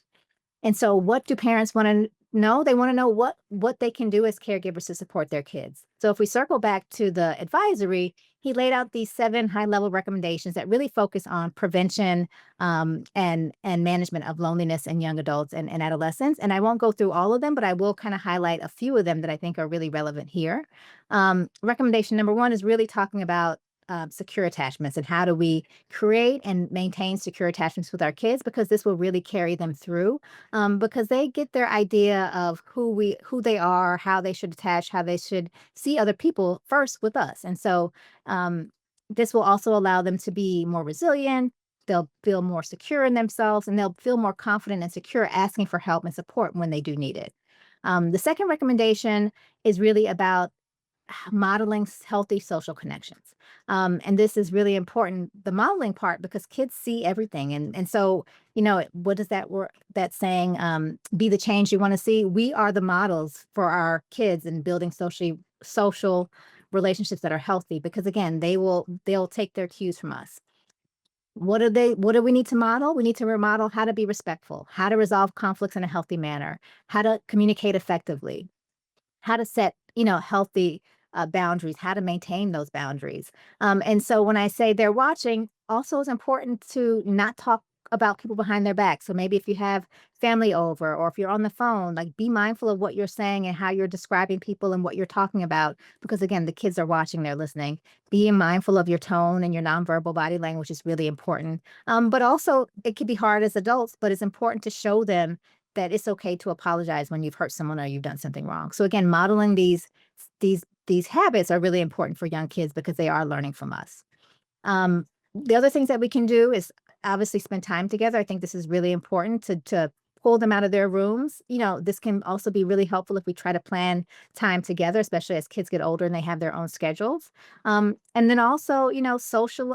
And so what do parents want to know? They want to know what they can do as caregivers to support their kids. So if we circle back to the advisory, he laid out these 7 high-level recommendations that really focus on prevention and management of loneliness in young adults and adolescents. And I won't go through all of them, but I will kind of highlight a few of them that I think are really relevant here. Recommendation number 1 is really talking about secure attachments and how do we create and maintain secure attachments with our kids, because this will really carry them through because they get their idea of who they are, how they should attach, how they should see other people first with us. And so this will also allow them to be more resilient. They'll feel more secure in themselves and they'll feel more confident and secure asking for help and support when they do need it. The second recommendation is really about modeling healthy social connections. And this is really important, the modeling part, because kids see everything. And so, what is that saying, be the change you want to see? We are the models for our kids in building social relationships that are healthy, because again, they'll take their cues from us. What do we need to model? We need to remodel how to be respectful, how to resolve conflicts in a healthy manner, how to communicate effectively, how to set, healthy boundaries, how to maintain those boundaries. And so when I say they're watching, also it's important to not talk about people behind their back. So maybe if you have family over or if you're on the phone, like be mindful of what you're saying and how you're describing people and what you're talking about, because again, the kids are watching, they're listening. Being mindful of your tone and your nonverbal body language is really important. But also it can be hard as adults, but it's important to show them that it's okay to apologize when you've hurt someone or you've done something wrong. So again, modeling these habits are really important for young kids because they are learning from us. The other things that we can do is obviously spend time together. I think this is really important to pull them out of their rooms. This can also be really helpful if we try to plan time together, especially as kids get older and they have their own schedules. And then also,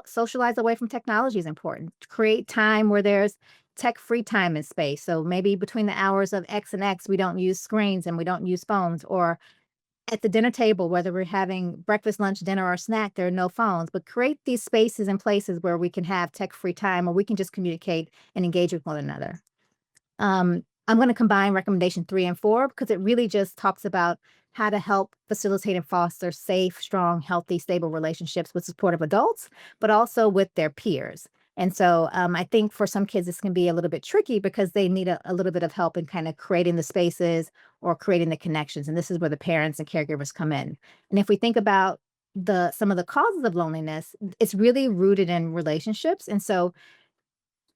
socialize away from technology is important. Create time where there's tech-free time and space. So maybe between the hours of X and X, we don't use screens and we don't use phones, or at the dinner table, whether we're having breakfast, lunch, dinner, or snack, there are no phones, but create these spaces and places where we can have tech-free time, or we can just communicate and engage with one another. I'm going to combine recommendation 3 and 4 because it really just talks about how to help facilitate and foster safe, strong, healthy, stable relationships with supportive adults, but also with their peers. And so I think for some kids, this can be a little bit tricky because they need a little bit of help in kind of creating the spaces or creating the connections. And this is where the parents and caregivers come in. And if we think about some of the causes of loneliness, it's really rooted in relationships. And so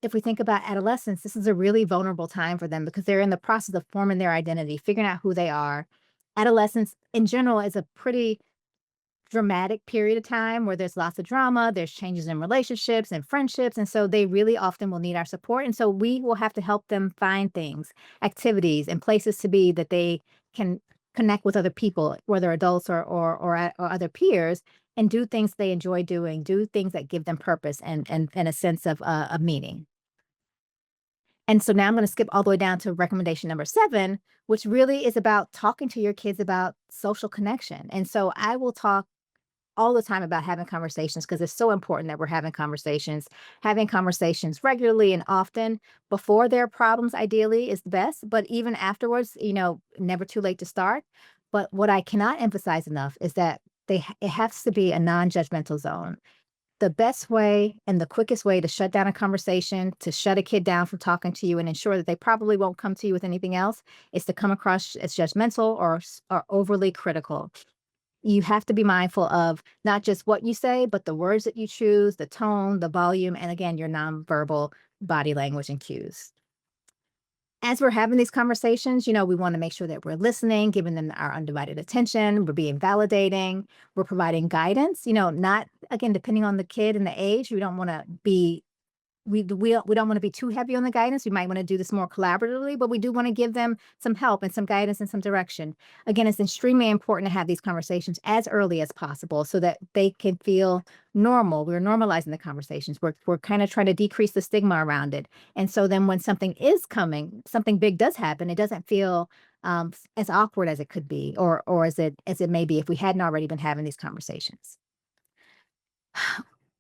if we think about adolescents, this is a really vulnerable time for them because they're in the process of forming their identity, figuring out who they are. Adolescence in general is a pretty dramatic period of time where there's lots of drama, there's changes in relationships and friendships. And so they really often will need our support. And so we will have to help them find things, activities, and places to be that they can connect with other people, whether adults or other peers, and do things they enjoy doing, do things that give them purpose and a sense of meaning. And so now I'm going to skip all the way down to recommendation number 7, which really is about talking to your kids about social connection. And so I will talk all the time about having conversations because it's so important that we're having conversations regularly and often. Before there are problems, ideally, is the best, but even afterwards, never too late to start. But what I cannot emphasize enough is that it has to be a non-judgmental zone. The best way and the quickest way to shut down a conversation, to shut a kid down from talking to you and ensure that they probably won't come to you with anything else, is to come across as judgmental or overly critical. You have to be mindful of not just what you say, but the words that you choose, the tone, the volume, and again, your nonverbal body language and cues. As we're having these conversations, we want to make sure that we're listening, giving them our undivided attention, we're being validating, we're providing guidance, not, again, depending on the kid and the age, we don't want to be we don't want to be too heavy on the guidance. We might want to do this more collaboratively, but we do want to give them some help and some guidance and some direction. Again, it's extremely important to have these conversations as early as possible so that they can feel normal. We're normalizing the conversations. We're kind of trying to decrease the stigma around it. And so then when something is coming, something big does happen, it doesn't feel as awkward as it could be, or as it may be if we hadn't already been having these conversations.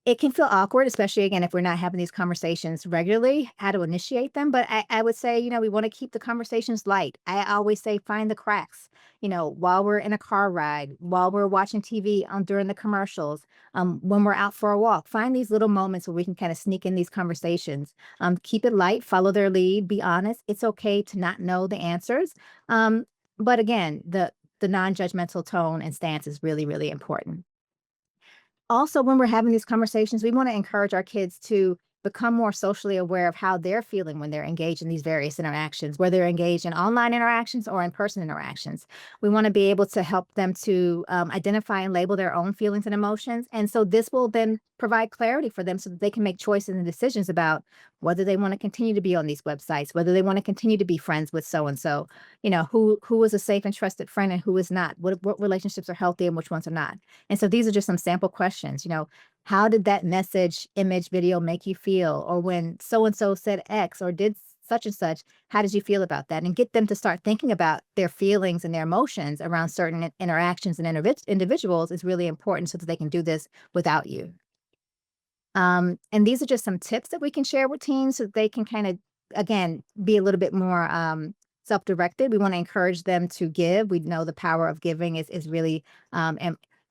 It can feel awkward, especially, again, if we're not having these conversations regularly, how to initiate them. But I would say, we want to keep the conversations light. I always say find the cracks, while we're in a car ride, while we're watching TV during the commercials, when we're out for a walk. Find these little moments where we can kind of sneak in these conversations. Keep it light, follow their lead, be honest. It's okay to not know the answers. But again, the non-judgmental tone and stance is really, really important. Also, when we're having these conversations, we want to encourage our kids to become more socially aware of how they're feeling when they're engaged in these various interactions, whether they're engaged in online interactions or in-person interactions. We want to be able to help them to identify and label their own feelings and emotions. And so this will then provide clarity for them so that they can make choices and decisions about whether they want to continue to be on these websites, whether they want to continue to be friends with so-and-so, who is a safe and trusted friend and who is not, what relationships are healthy and which ones are not. And so these are just some sample questions, how did that message, image, video make you feel? Or when so-and-so said X or did such and such, how did you feel about that? And get them to start thinking about their feelings and their emotions around certain interactions and individuals is really important so that they can do this without you. And these are just some tips that we can share with teens so that they can kind of, again, be a little bit more self-directed. We want to encourage them to give. We know the power of giving is really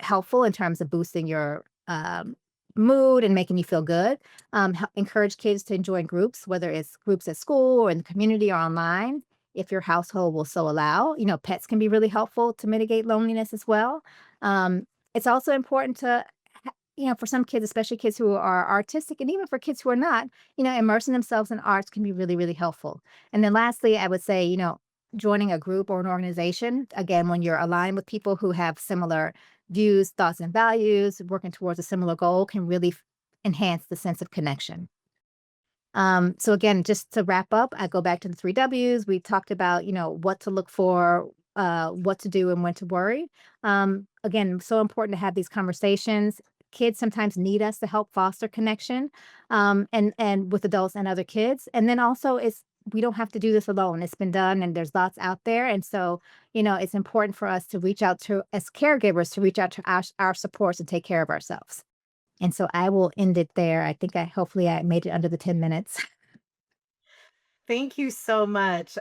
helpful in terms of boosting your mood and making you feel good. Encourage kids to join groups, whether it's groups at school or in the community or online, if your household will so allow. Pets can be really helpful to mitigate loneliness as well. It's also important to, for some kids, especially kids who are artistic, and even for kids who are not, immersing themselves in arts can be really, really helpful. And then lastly, I would say, joining a group or an organization, again, when you're aligned with people who have similar views, thoughts, and values, working towards a similar goal can really enhance the sense of connection. So again, just to wrap up, I go back to the 3 Ws. We talked about, what to look for, what to do, and when to worry. Again, so important to have these conversations. Kids sometimes need us to help foster connection, and with adults and other kids. And then also, it's we don't have to do this alone. It's been done, and there's lots out there. And so, it's important for us to reach out to, as caregivers, to reach out to our supports and take care of ourselves. And so I will end it there. I think hopefully I made it under the 10 minutes. Thank you so much.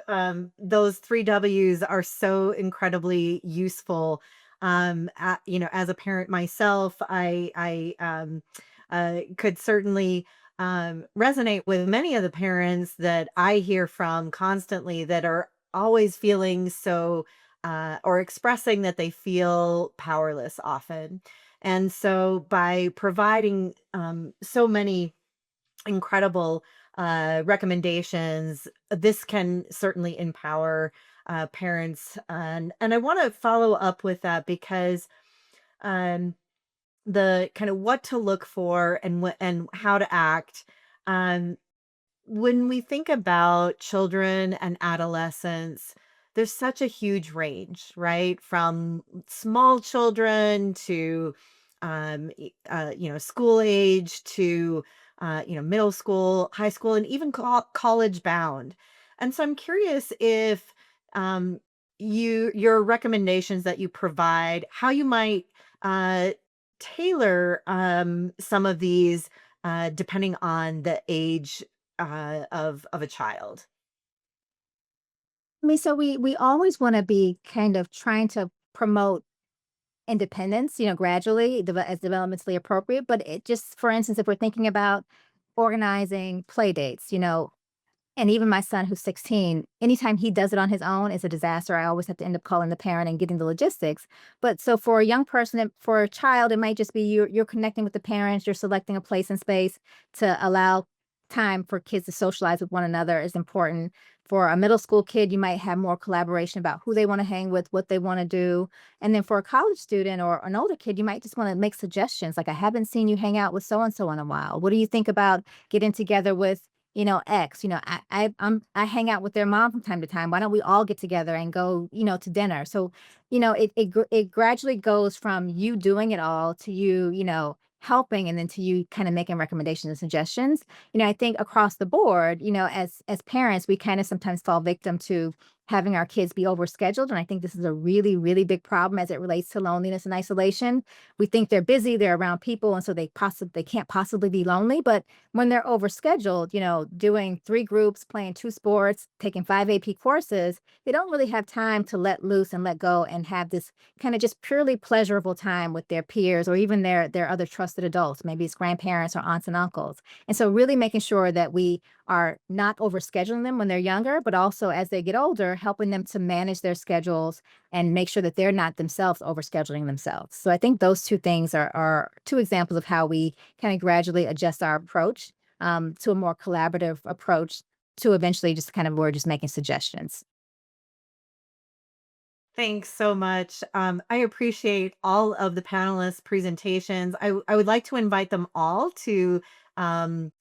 Those 3 Ws are so incredibly useful. As a parent myself, I could certainly resonate with many of the parents that I hear from constantly that are always feeling so, or expressing that they feel powerless often. And so by providing so many incredible recommendations, this can certainly empower parents. And I want to follow up with that because um, the kind of what to look for and what and how to act. Um, when we think about children and adolescents, there's such a huge range, right? From small children to, school age to, middle school, high school, and even college bound. And so I'm curious if um, your recommendations that you provide, how you might uh, tailor some of these depending on the age of a child. I mean, so we always want to be kind of trying to promote independence, gradually as developmentally appropriate. But it just, for instance, if we're thinking about organizing play dates, and even my son who's 16, anytime he does it on his own, it's a disaster. I always have to end up calling the parent and getting the logistics. But so for a young person, for a child, it might just be you're connecting with the parents, you're selecting a place and space to allow time for kids to socialize with one another is important. For a middle school kid, you might have more collaboration about who they want to hang with, what they want to do. And then for a college student or an older kid, you might just want to make suggestions like, I haven't seen you hang out with so and so in a while. What do you think about getting together with X, I hang out with their mom from time to time. Why don't we all get together and go, to dinner? So, it gradually goes from you doing it all to you, helping, and then to you kind of making recommendations and suggestions. I think across the board, as parents, we kind of sometimes fall victim to having our kids be overscheduled. And I think this is a really, really big problem as it relates to loneliness and isolation. We think they're busy, they're around people, and so they can't possibly be lonely. But when they're overscheduled, doing 3 groups, playing 2 sports, taking 5 AP courses, they don't really have time to let loose and let go and have this kind of just purely pleasurable time with their peers or even their other trusted adults. Maybe it's grandparents or aunts and uncles. And so really making sure that we are not overscheduling them when they're younger, but also as they get older, helping them to manage their schedules and make sure that they're not themselves overscheduling themselves. So I think those 2 things are 2 examples of how we kind of gradually adjust our approach to a more collaborative approach to eventually just kind of we're just making suggestions. Thanks so much. I appreciate all of the panelists' presentations. I would like to invite them all to um,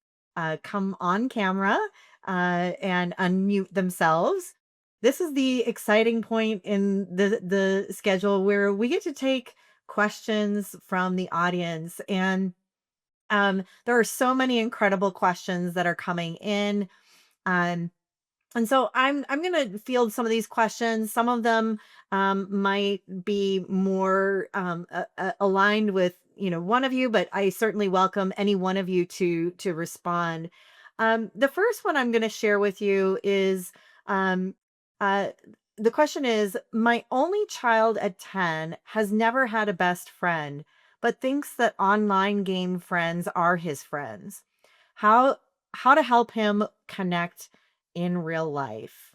come on camera and unmute themselves. This is the exciting point in the schedule where we get to take questions from the audience, and there are so many incredible questions that are coming in. Um, and so I'm gonna field some of these questions. Some of them might be more aligned with one of you, but I certainly welcome any one of you to respond. The first one I'm going to share with you is um, uh, the question is: My only child at 10 has never had a best friend, but thinks that online game friends are his friends. How how to help him connect in real life?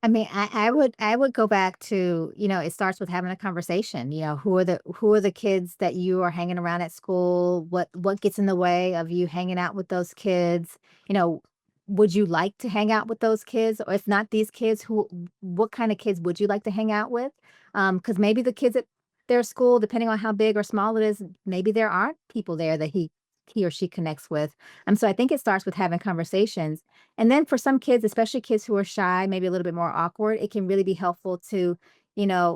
I mean, I would go back to, it starts with having a conversation. Who are the kids that you are hanging around at school? What gets in the way of you hanging out with those kids? You know, would you like to hang out with those kids? Or if not these kids, what kind of kids would you like to hang out with? Because maybe the kids at their school, depending on how big or small it is, maybe there aren't people there that he he or she connects with. So I think it starts with having conversations. And then for some kids, especially kids who are shy, maybe a little bit more awkward, it can really be helpful to,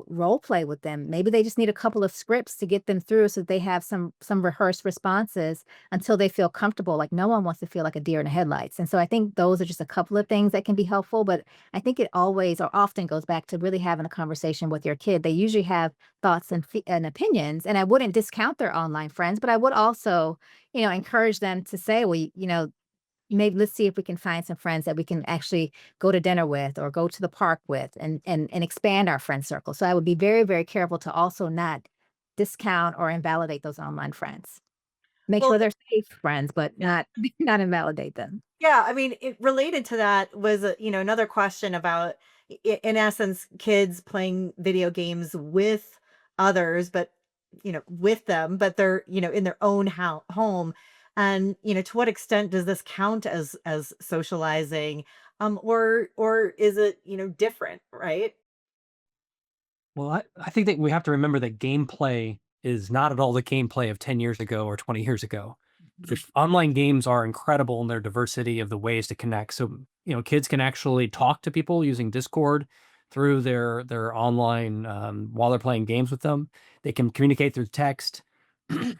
role play with them. Maybe they just need a couple of scripts to get them through so that they have some rehearsed responses until they feel comfortable. Like no one wants to feel like a deer in the headlights. And so I think those are just a couple of things that can be helpful. But I think it always or often goes back to really having a conversation with your kid. They usually have thoughts and opinions, and I wouldn't discount their online friends, but I would also encourage them to say, well, maybe let's see if we can find some friends that we can actually go to dinner with or go to the park with and expand our friend circle. So I would be very, very careful to also not discount or invalidate those online friends. Make Well, sure they're safe friends, but yeah. not invalidate them. Yeah, I mean, it related to that was, another question about, in essence, kids playing video games with others, but, with them, but they're, in their own home. And, to what extent does this count as socializing? Or is it, different, right? Well, I think that we have to remember that gameplay is not at all the gameplay of 10 years ago or 20 years ago. Online games are incredible in their diversity of the ways to connect. So, kids can actually talk to people using Discord through their online while they're playing games with them. They can communicate through text.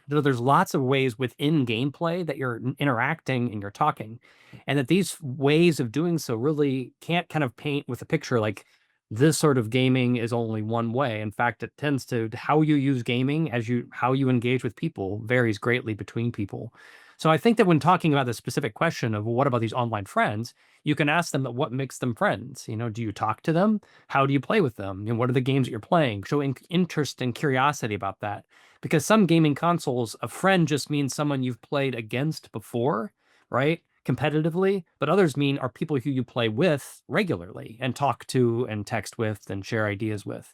There's lots of ways within gameplay that you're interacting and you're talking, and that these ways of doing so really can't kind of paint with a picture like this sort of gaming is only one way. In fact, it tends to how you use gaming as you how you engage with people varies greatly between people. So I think that when talking about the specific question of well, what about these online friends, you can ask them that what makes them friends. Do you talk to them? How do you play with them? What are the games that you're playing? Showing interest and curiosity about that. Because some gaming consoles, a friend just means someone you've played against before, right? Competitively, but others mean are people who you play with regularly and talk to and text with and share ideas with.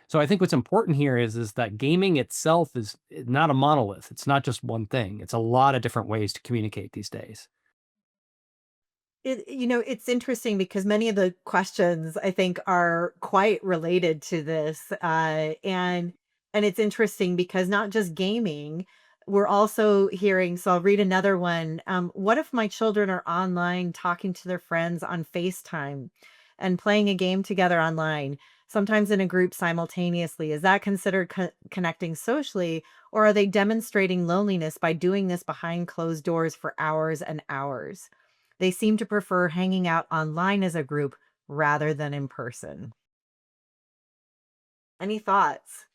So I think what's important here is that gaming itself is not a monolith. It's not just one thing. It's a lot of different ways to communicate these days. It's interesting because many of the questions I think are quite related to this, and it's interesting because not just gaming, we're also hearing. So I'll read another one. What if my children are online talking to their friends on FaceTime and playing a game together online, sometimes in a group simultaneously? Is that considered connecting socially, or are they demonstrating loneliness by doing this behind closed doors for hours and hours? They seem to prefer hanging out online as a group rather than in person. Any thoughts?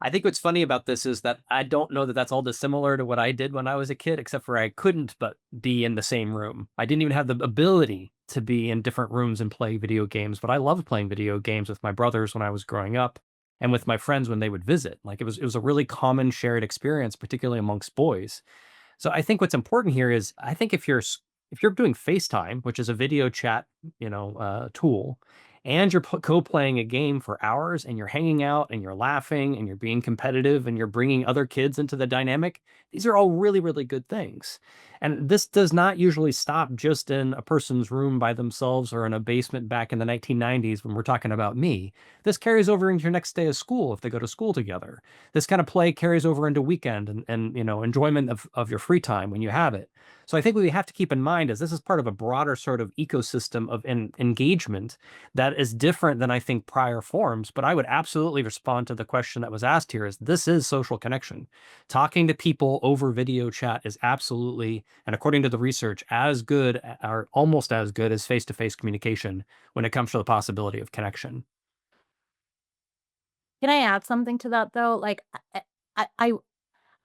I think what's funny about this is that I don't know that that's all dissimilar to what I did when I was a kid, except for I couldn't but be in the same room. I didn't even have the ability to be in different rooms and play video games, but I loved playing video games with my brothers when I was growing up and with my friends when they would visit. Like it was a really common shared experience, particularly amongst boys. So I think what's important here is I think if you're doing FaceTime, which is a video chat, tool, and you're co-playing a game for hours and you're hanging out and you're laughing and you're being competitive and you're bringing other kids into the dynamic, these are all really, really good things. And this does not usually stop just in a person's room by themselves or in a basement back in the 1990s when we're talking about me. This carries over into your next day of school if they go to school together. This kind of play carries over into weekend and enjoyment of your free time when you have it. So I think what we have to keep in mind is this is part of a broader sort of ecosystem of engagement that is different than I think prior forms. But I would absolutely respond to the question that was asked here is this is social connection. Talking to people over video chat is absolutely, and according to the research, as good or almost as good as face-to-face communication when it comes to the possibility of connection. Can I add something to that though? Like I I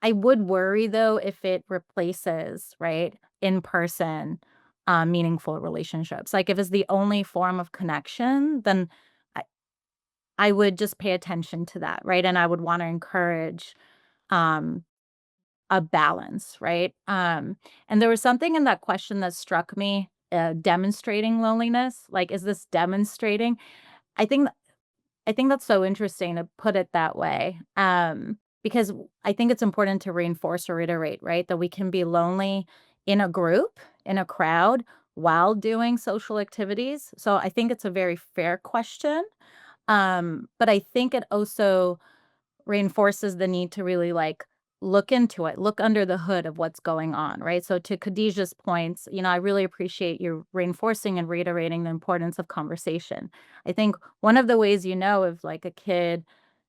I would worry though if it replaces, right, in person, meaningful relationships. Like if it's the only form of connection, then I I would just pay attention to that, right? And I would want to encourage um a balance, right? And there was something in that question that struck me, demonstrating loneliness. Like, is this demonstrating? I think I think that's so interesting to put it that way, because I think it's important to reinforce or reiterate, right, that we can be lonely in a group, in a crowd, while doing social activities. So I think it's a very fair question, but I think it also reinforces the need to really like look into it, look under the hood of what's going on, right? So to Khadijah's points, I really appreciate you reinforcing and reiterating the importance of conversation. I think one of the ways you know if like a kid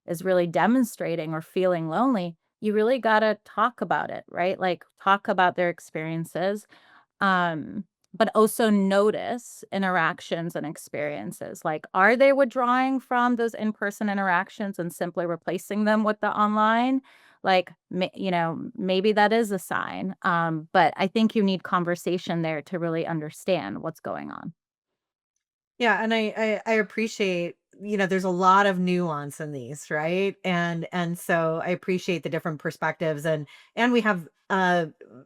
is really demonstrating or feeling lonely, you really got to talk about it, right? Like talk about their experiences, um, but also notice interactions and experiences. Like, are they withdrawing from those in-person interactions and simply replacing them with the online? Like, maybe that is a sign. But I think you need conversation there to really understand what's going on. Yeah, and I appreciate, there's a lot of nuance in these, right? And so I appreciate the different perspectives, and we have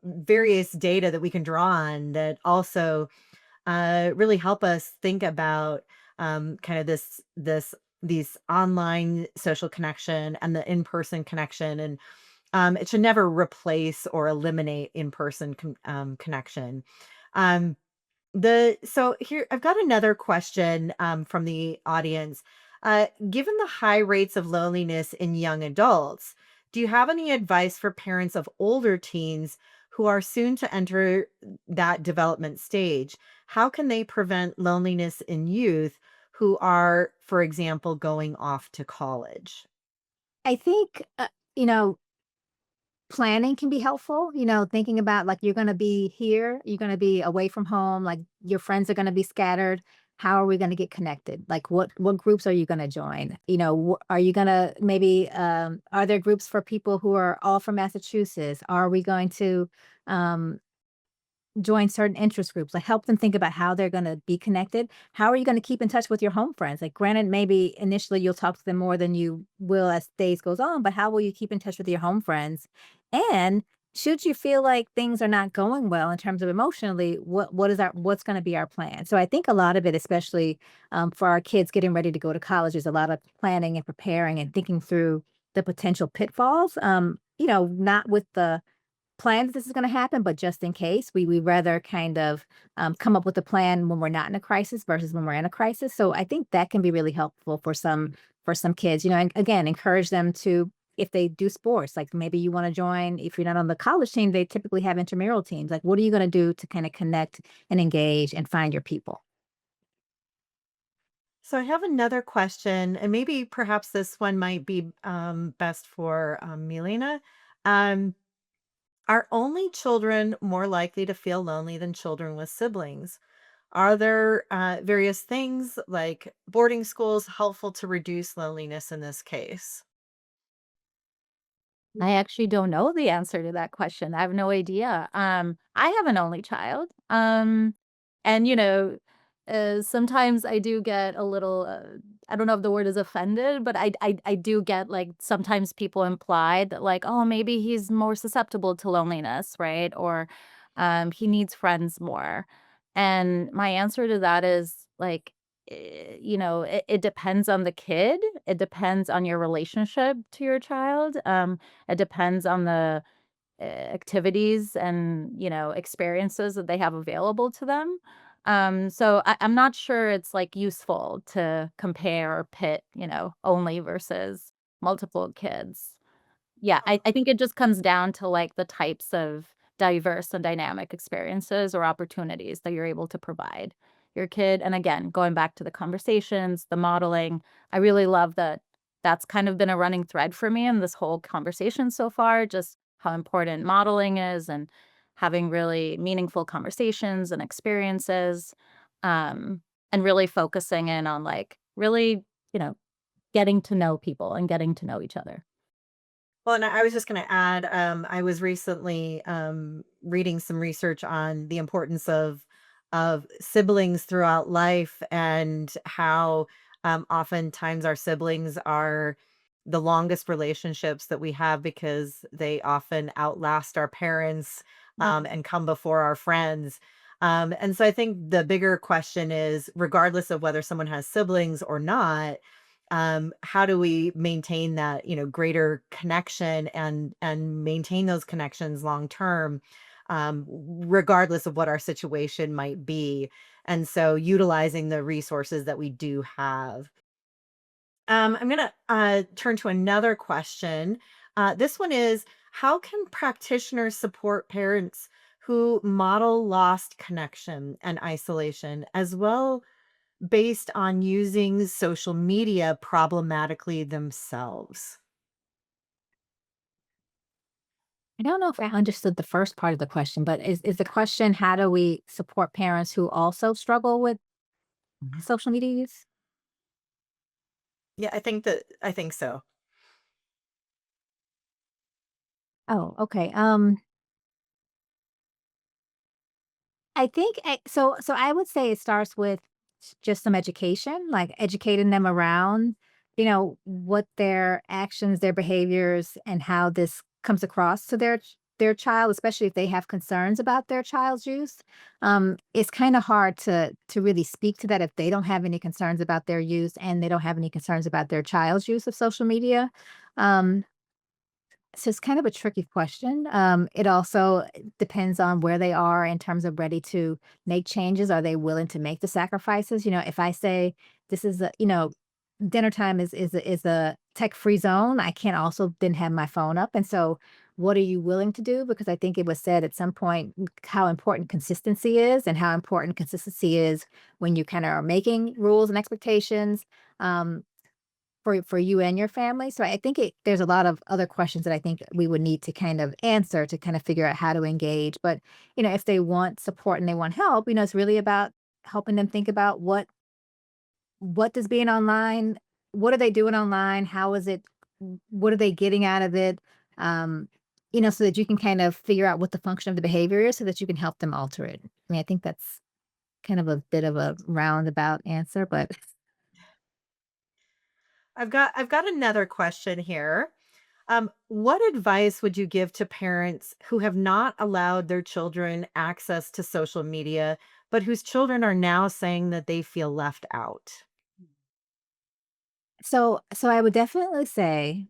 various data that we can draw on that also really help us think about kind of these online social connection and the in-person connection, and it should never replace or eliminate in-person connection. Um, so here, I've got another question from the audience. Given the high rates of loneliness in young adults, do you have any advice for parents of older teens who are soon to enter that development stage? How can they prevent loneliness in youth who are, for example, going off to college? I think, you know, planning can be helpful, thinking about like you're going to be here, you're going to be away from home, like your friends are going to be scattered. How are we going to get connected? Like what groups are you going to join? Are you going to maybe are there groups for people who are all from Massachusetts? Are we going to um join certain interest groups, like help them think about how they're going to be connected. How are you going to keep in touch with your home friends? Like granted, maybe initially you'll talk to them more than you will as days goes on, but how will you keep in touch with your home friends? And should you feel like things are not going well in terms of emotionally, what's going to be our plan? So I think a lot of it, especially for our kids getting ready to go to college, is a lot of planning and preparing and thinking through the potential pitfalls. Not with the plan that this is gonna happen, but just in case, we rather kind of, come up with a plan when we're not in a crisis versus when we're in a crisis, so I think that can be really helpful for some kids, and again, encourage them to if they do sports, like, maybe you wanna join if you're not on the college team, they typically have intramural teams, like, what are you gonna do to kinda connect and engage and find your people? So I have another question, and maybe perhaps this one might be best for Milena. Um, Are only children more likely to feel lonely than children with siblings? Are there various things like boarding schools helpful to reduce loneliness in this case? I actually don't know the answer to that question. I have no idea. I have an only child. And sometimes I do get a little I don't know if the word is offended, but I do get like sometimes people imply that like, oh, maybe he's more susceptible to loneliness, right? Or he needs friends more. And my answer to that is like it depends on the kid. It depends on your relationship to your child. It depends on the activities and, experiences that they have available to them. So I'm not sure it's like useful to compare or pit, only versus multiple kids. Yeah, I think it just comes down to, like, the types of diverse and dynamic experiences or opportunities that you're able to provide your kid, and again, going back to the conversations, the modeling, I really love that that's kind of been a running thread for me in this whole conversation so far, just how important modeling is and having really meaningful conversations and experiences, um, and really focusing in on, like, really, you know, getting to know people and getting to know each other. Well, and I was just going to add, I was recently reading some research on the importance of siblings throughout life, and how oftentimes our siblings are the longest relationships that we have because they often outlast our parents and come before our friends. And so I think the bigger question is, regardless of whether someone has siblings or not, how do we maintain that, greater connection, and maintain those connections long term, regardless of what our situation might be? And so utilizing the resources that we do have. I'm going to turn to another question. This one is, How can practitioners support parents who model lost connection and isolation, as well based on using social media problematically themselves? I don't know if I understood the first part of the question, but is the question, how do we support parents who also struggle with social media use? Yeah, I think so. Oh, okay. I think so I would say it starts with just some education, like educating them around, what their actions, their behaviors, and how this comes across to their child, especially if they have concerns about their child's use. It's kind of hard to really speak to that if they don't have any concerns about their use and they don't have any concerns about their child's use of social media. Um, so it's kind of a tricky question. It also depends on where they are in terms of ready to make changes. Are they willing to make the sacrifices? If I say this is dinner time is a tech free zone, I can't also then have my phone up. And so, what are you willing to do? Because I think it was said at some point how important consistency is, and how important consistency is when you kind of are making rules and expectations. Um, for you and your family. So I think there's a lot of other questions that I think we would need to kind of answer to kind of figure out how to engage. But, if they want support and they want help, it's really about helping them think about what does being online, what are they doing online? How is it, what are they getting out of it? Um, so that you can kind of figure out what the function of the behavior is so that you can help them alter it. I mean, I think that's kind of a bit of a roundabout answer, but I've got another question here. What advice would you give to parents who have not allowed their children access to social media, but whose children are now saying that they feel left out? so I would definitely say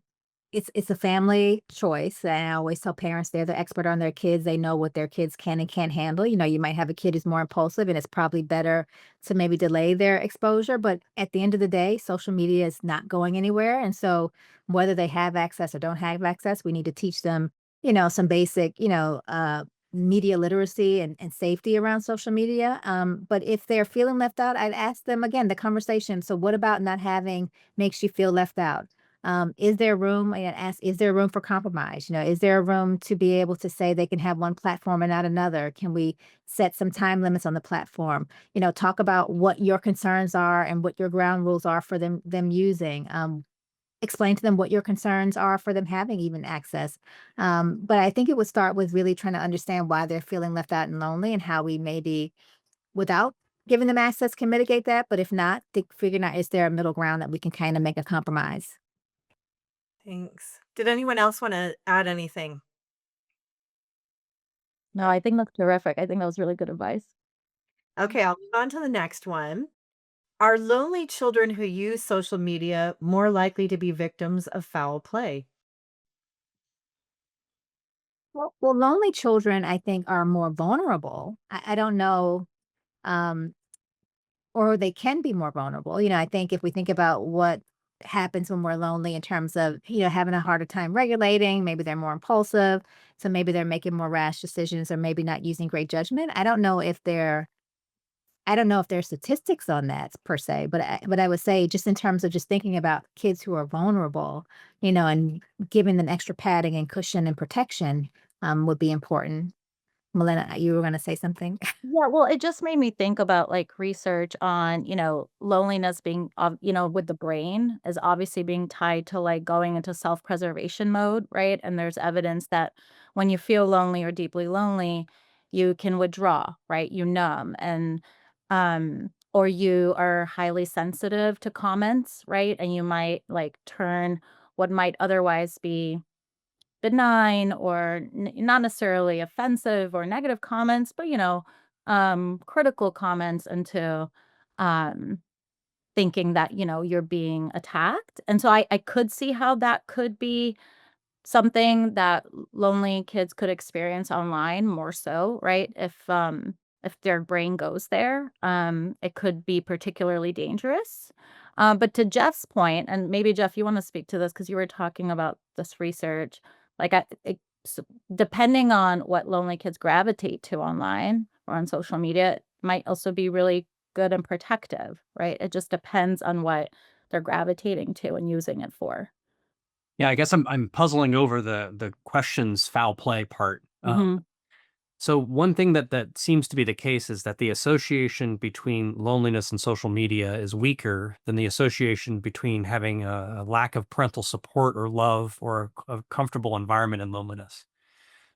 it's a family choice, and I always tell parents they're the expert on their kids. They know what their kids can and can't handle. You might have a kid who's more impulsive, and it's probably better to maybe delay their exposure. But at the end of the day, social media is not going anywhere. And so whether they have access or don't have access, we need to teach them, some basic, media literacy and safety around social media. But if they're feeling left out, I'd ask them again the conversation. So what about not having makes you feel left out? Is there room and ask, is there room for compromise? Is there a room to be able to say they can have one platform and not another? Can we set some time limits on the platform? Talk about what your concerns are and what your ground rules are for them using. Explain to them what your concerns are for them having even access. But I think it would start with really trying to understand why they're feeling left out and lonely, and how we maybe, without giving them access, can mitigate that. But if not, figuring out, is there a middle ground that we can kind of make a compromise? Thanks. Did anyone else want to add anything? No, I think that's terrific. I think that was really good advice. Okay, I'll move on to the next one. Are lonely children who use social media more likely to be victims of foul play? Well, lonely children, I think, are more vulnerable. I don't know, um, or they can be more vulnerable. I think if we think about what happens when we're lonely in terms of, having a harder time regulating, maybe they're more impulsive, so maybe they're making more rash decisions, or maybe not using great judgment. I don't know if there's statistics on that per se, but I would say, just in terms of just thinking about kids who are vulnerable, and giving them extra padding and cushion and protection, would be important. Milena, you were gonna say something? Yeah, well, it just made me think about like research on, loneliness being, with the brain is obviously being tied to like going into self preservation mode, right? And there's evidence that when you feel lonely or deeply lonely, you can withdraw, right? You numb or you are highly sensitive to comments, right? And you might like turn what might otherwise be benign or not necessarily offensive or negative comments, but critical comments into um, thinking that you're being attacked. And so I could see how that could be something that lonely kids could experience online more so, right? If their brain goes there, it could be particularly dangerous. But to Jeff's point, and maybe Jeff, you want to speak to this because you were talking about this research. Like So depending on what lonely kids gravitate to online or on social media, it might also be really good and protective, right? It just depends on what they're gravitating to and using it for. Yeah, I guess I'm puzzling over the questions foul play part. Mhm. So one thing that seems to be the case is that the association between loneliness and social media is weaker than the association between having a lack of parental support or love or a comfortable environment and loneliness.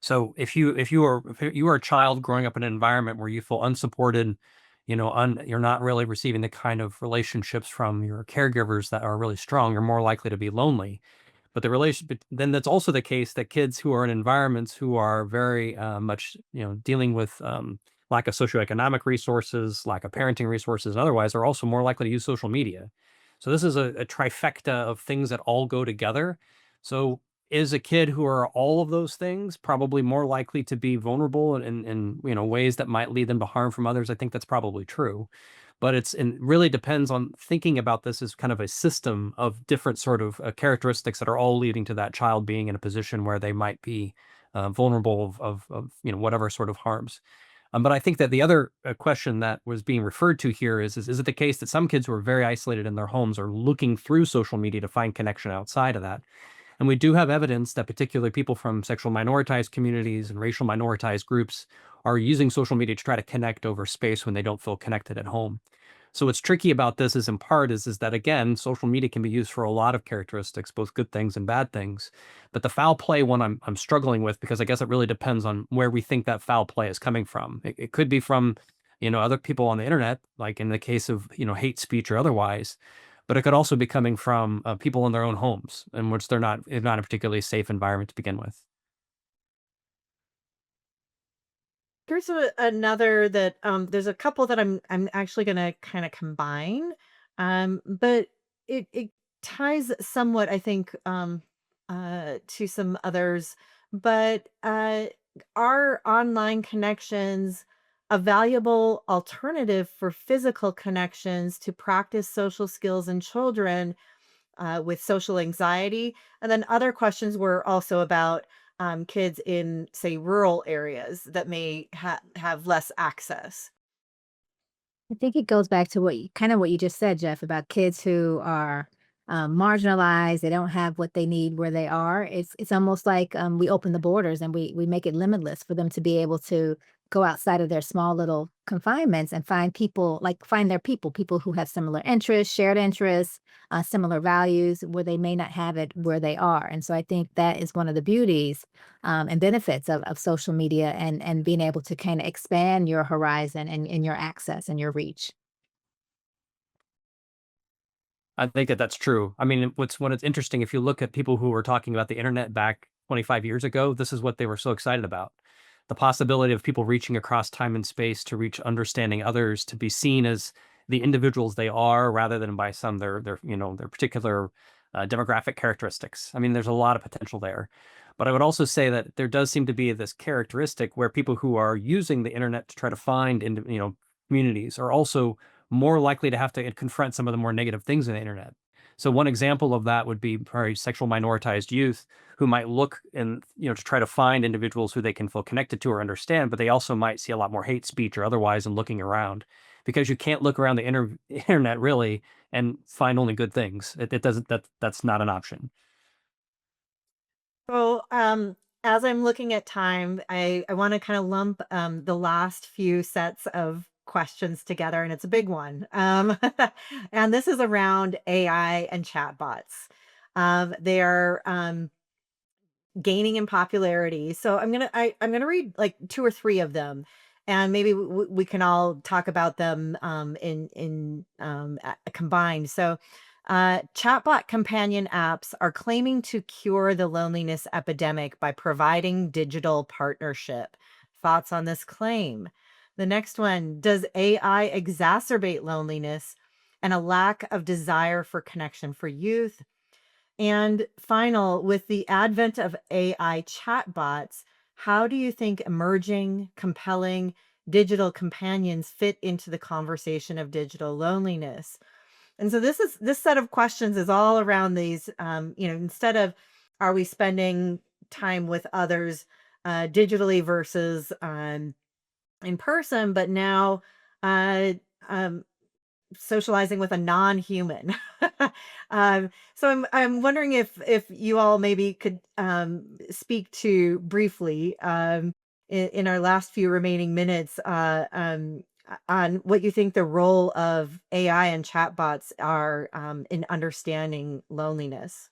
So if you are a child growing up in an environment where you feel unsupported, you're not really receiving the kind of relationships from your caregivers that are really strong, you're more likely to be lonely. But then that's also the case that kids who are in environments who are very much, dealing with lack of socioeconomic resources, lack of parenting resources, and otherwise, are also more likely to use social media. So this is a trifecta of things that all go together. So is a kid who are all of those things probably more likely to be vulnerable in ways that might lead them to harm from others? I think that's probably true. But it really depends on thinking about this as kind of a system of different sort of characteristics that are all leading to that child being in a position where they might be vulnerable of whatever sort of harms. But I think that the other question that was being referred to here is it the case that some kids who are very isolated in their homes are looking through social media to find connection outside of that? And we do have evidence that particularly people from sexual minoritized communities and racial minoritized groups are using social media to try to connect over space when they don't feel connected at home. So what's tricky about this is in part is that again, social media can be used for a lot of characteristics, both good things and bad things. But the foul play one I'm struggling with because I guess it really depends on where we think that foul play is coming from. It could be from, other people on the internet, like in the case of, hate speech or otherwise. But it could also be coming from people in their own homes, in which they're not a particularly safe environment to begin with. Here's another that there's a couple that I'm actually going to kind of combine, but it ties somewhat, I think, to some others. But are online connections a valuable alternative for physical connections to practice social skills in children with social anxiety? And then other questions were also about kids in, say, rural areas that may have less access. I think it goes back to what you just said, Jeff, about kids who are marginalized. They don't have what they need where they are. It's almost like we open the borders and we make it limitless for them to be able to go outside of their small little confinements and find people, like find their people who have similar interests, shared interests, similar values, where they may not have it where they are. And so I think that is one of the beauties and benefits of social media and being able to kind of expand your horizon and your access and your reach. I think that that's true. I mean, when it's interesting, if you look at people who were talking about the internet back 25 years ago, this is what they were so excited about. The possibility of people reaching across time and space to reach understanding others, to be seen as the individuals they are rather than by some their particular demographic characteristics. I mean, there's a lot of potential there. But I would also say that there does seem to be this characteristic where people who are using the internet to try to find communities are also more likely to have to confront some of the more negative things in the internet. So one example of that would be probably sexual minoritized youth who might look and to try to find individuals who they can feel connected to or understand, but they also might see a lot more hate speech or otherwise in looking around because you can't look around the internet really and find only good things. It doesn't that's not an option. So, as I'm looking at time, I want to kind of lump the last few sets of questions together, and it's a big one. And this is around AI and chatbots. They are gaining in popularity. So I'm gonna read like two or three of them, and maybe we can all talk about them combined. So, chatbot companion apps are claiming to cure the loneliness epidemic by providing digital partnership. Thoughts on this claim? The next one: does AI exacerbate loneliness and a lack of desire for connection for youth? And final, with the advent of AI chatbots, how do you think emerging, compelling digital companions fit into the conversation of digital loneliness? And so this set of questions is all around these, instead of are we spending time with others digitally versus in person, but now uh, um, socializing with a non-human. So I'm wondering if you all maybe could speak to briefly in our last few remaining minutes on what you think the role of AI and chatbots are in understanding loneliness.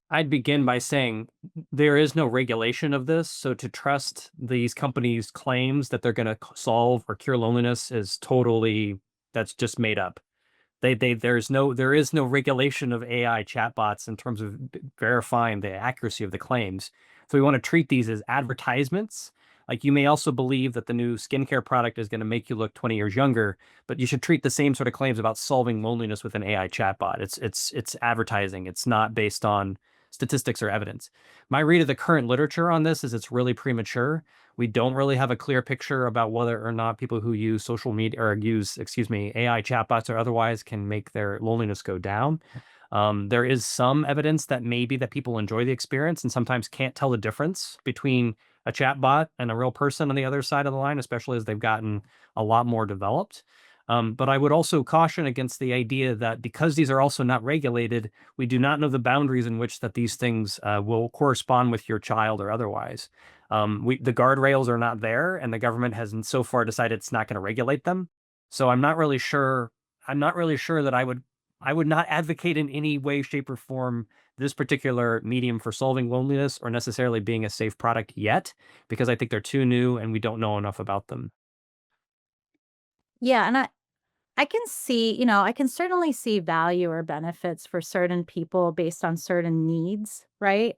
I'd begin by saying there is no regulation of this. So to trust these companies' claims that they're going to solve or cure loneliness is totally, that's just made up. There is no regulation of AI chatbots in terms of verifying the accuracy of the claims. So we want to treat these as advertisements. Like, you may also believe that the new skincare product is going to make you look 20 years younger, but you should treat the same sort of claims about solving loneliness with an AI chatbot. It's advertising. It's not based on statistics or evidence. My read of the current literature on this is it's really premature. We don't really have a clear picture about whether or not people who use social media or use, excuse me, AI chatbots or otherwise can make their loneliness go down. There is some evidence that maybe that people enjoy the experience and sometimes can't tell the difference between a chatbot and a real person on the other side of the line, especially as they've gotten a lot more developed. But I would also caution against the idea that because these are also not regulated, we do not know the boundaries in which that these things will correspond with your child or otherwise. The guardrails are not there, and the government has so far decided it's not going to regulate them. So I'm not really sure. I'm not really sure that I would not advocate in any way, shape, or form this particular medium for solving loneliness or necessarily being a safe product yet, because I think they're too new and we don't know enough about them. Yeah, and I can see, I can certainly see value or benefits for certain people based on certain needs, right?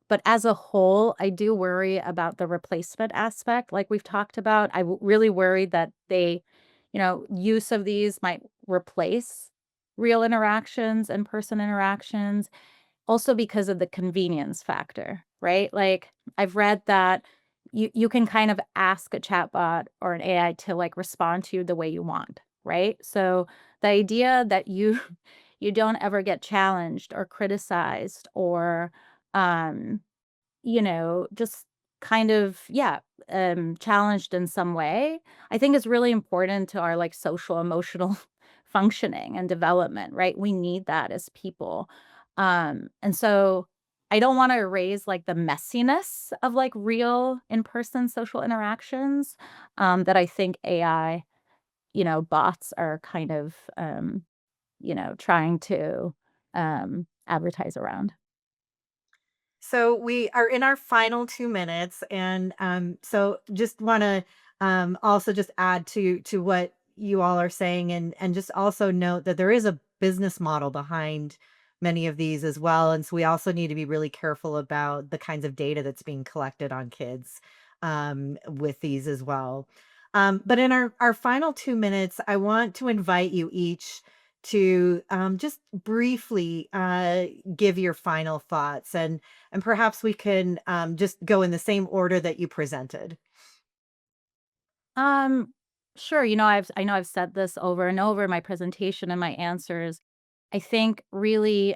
But as a whole, I do worry about the replacement aspect, like we've talked about. Really worried that use of these might replace real interactions, in-person interactions, also because of the convenience factor, right? Like, I've read that you can kind of ask a chatbot or an AI to, like, respond to you the way you want, right? So the idea that you you don't ever get challenged or criticized or, um, just kind of, yeah, challenged in some way, I think is really important to our, like, social emotional functioning and development, right? We need that as people. And so I don't want to erase, like, the messiness of, like, real in-person social interactions, that I think AI, bots are kind of, trying to advertise around. So we are in our final 2 minutes, and so just want to also just add to what you all are saying, and just also note that there is a business model behind many of these as well, and so we also need to be really careful about the kinds of data that's being collected on kids with these as well. But in our final 2 minutes, I want to invite you each to just briefly give your final thoughts, and perhaps we can just go in the same order that you presented. Um, sure. I know I've said this over and over in my presentation and my answers. I think really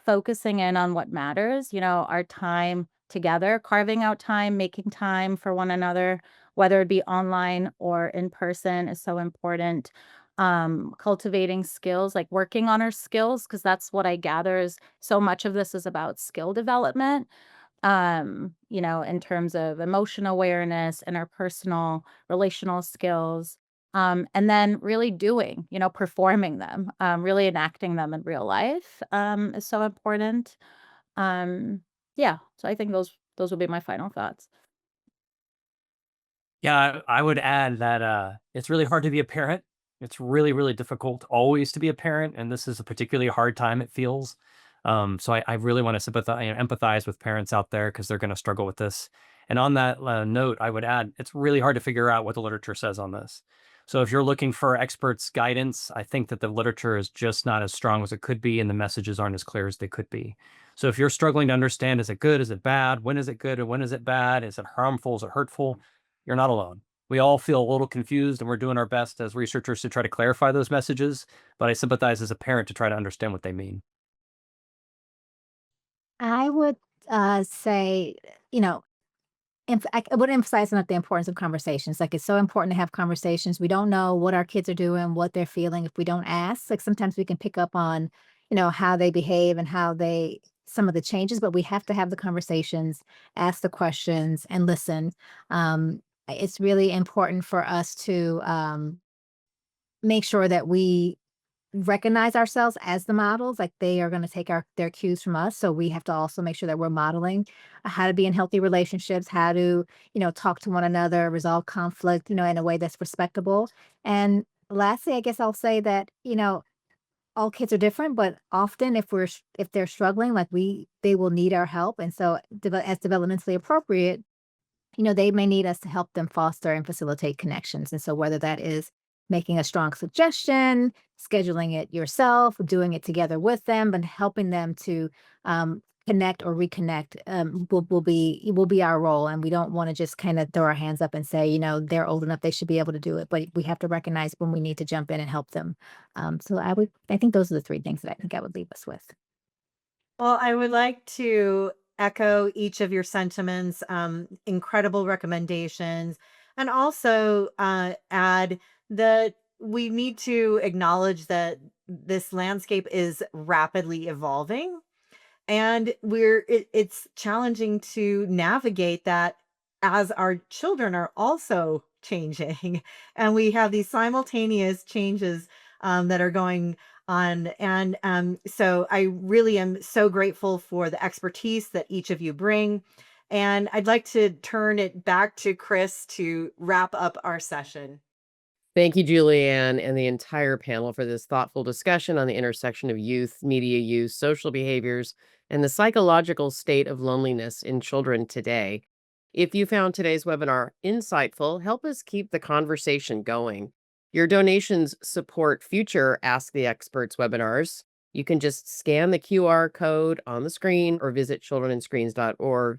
focusing in on what matters, our time together, carving out time, making time for one another, whether it be online or in person, is so important. Cultivating skills, like working on our skills, because that's what I gather is so much of this is about skill development, in terms of emotion awareness, interpersonal, relational skills, and then really doing, performing them, really enacting them in real life, is so important. Yeah, so I think those would be my final thoughts. Yeah, I would add that it's really hard to be a parent. It's really, really difficult always to be a parent, and this is a particularly hard time, it feels. So I really want to sympathize, empathize with parents out there because they're going to struggle with this. And on that note, I would add it's really hard to figure out what the literature says on this. So if you're looking for experts' guidance, I think that the literature is just not as strong as it could be, and the messages aren't as clear as they could be. So if you're struggling to understand, is it good? Is it bad? When is it good? And when is it bad? Is it harmful? Is it hurtful? You're not alone. We all feel a little confused, and we're doing our best as researchers to try to clarify those messages. But I sympathize as a parent to try to understand what they mean. I would say, you know, I would emphasize on the importance of conversations. Like, it's so important to have conversations. We don't know what our kids are doing, what they're feeling if we don't ask. Like, sometimes we can pick up on, how they behave and some of the changes, but we have to have the conversations, ask the questions, and listen. It's really important for us to make sure that we recognize ourselves as the models, like they are gonna take their cues from us, so we have to also make sure that we're modeling how to be in healthy relationships, how to, talk to one another, resolve conflict, in a way that's respectable. And lastly, I guess I'll say that, all kids are different, but often if they're struggling, like they will need our help, and so as developmentally appropriate, they may need us to help them foster and facilitate connections. And so whether that is making a strong suggestion, scheduling it yourself, doing it together with them, and helping them to connect or reconnect will be our role. And we don't want to just kind of throw our hands up and say, they're old enough, they should be able to do it. But we have to recognize when we need to jump in and help them. So I think those are the three things that I think I would leave us with. Well, I would like to echo each of your sentiments, incredible recommendations, and also add that we need to acknowledge that this landscape is rapidly evolving, and it's challenging to navigate that as our children are also changing and we have these simultaneous changes that are going on. And so I really am so grateful for the expertise that each of you bring, and I'd like to turn it back to Kris to wrap up our session. Thank you, Julianne, and the entire panel for this thoughtful discussion on the intersection of youth, media use, social behaviors, and the psychological state of loneliness in children today. If you found today's webinar insightful, help us keep the conversation going. Your donations support future Ask the Experts webinars. You can just scan the QR code on the screen or visit childrenandscreens.org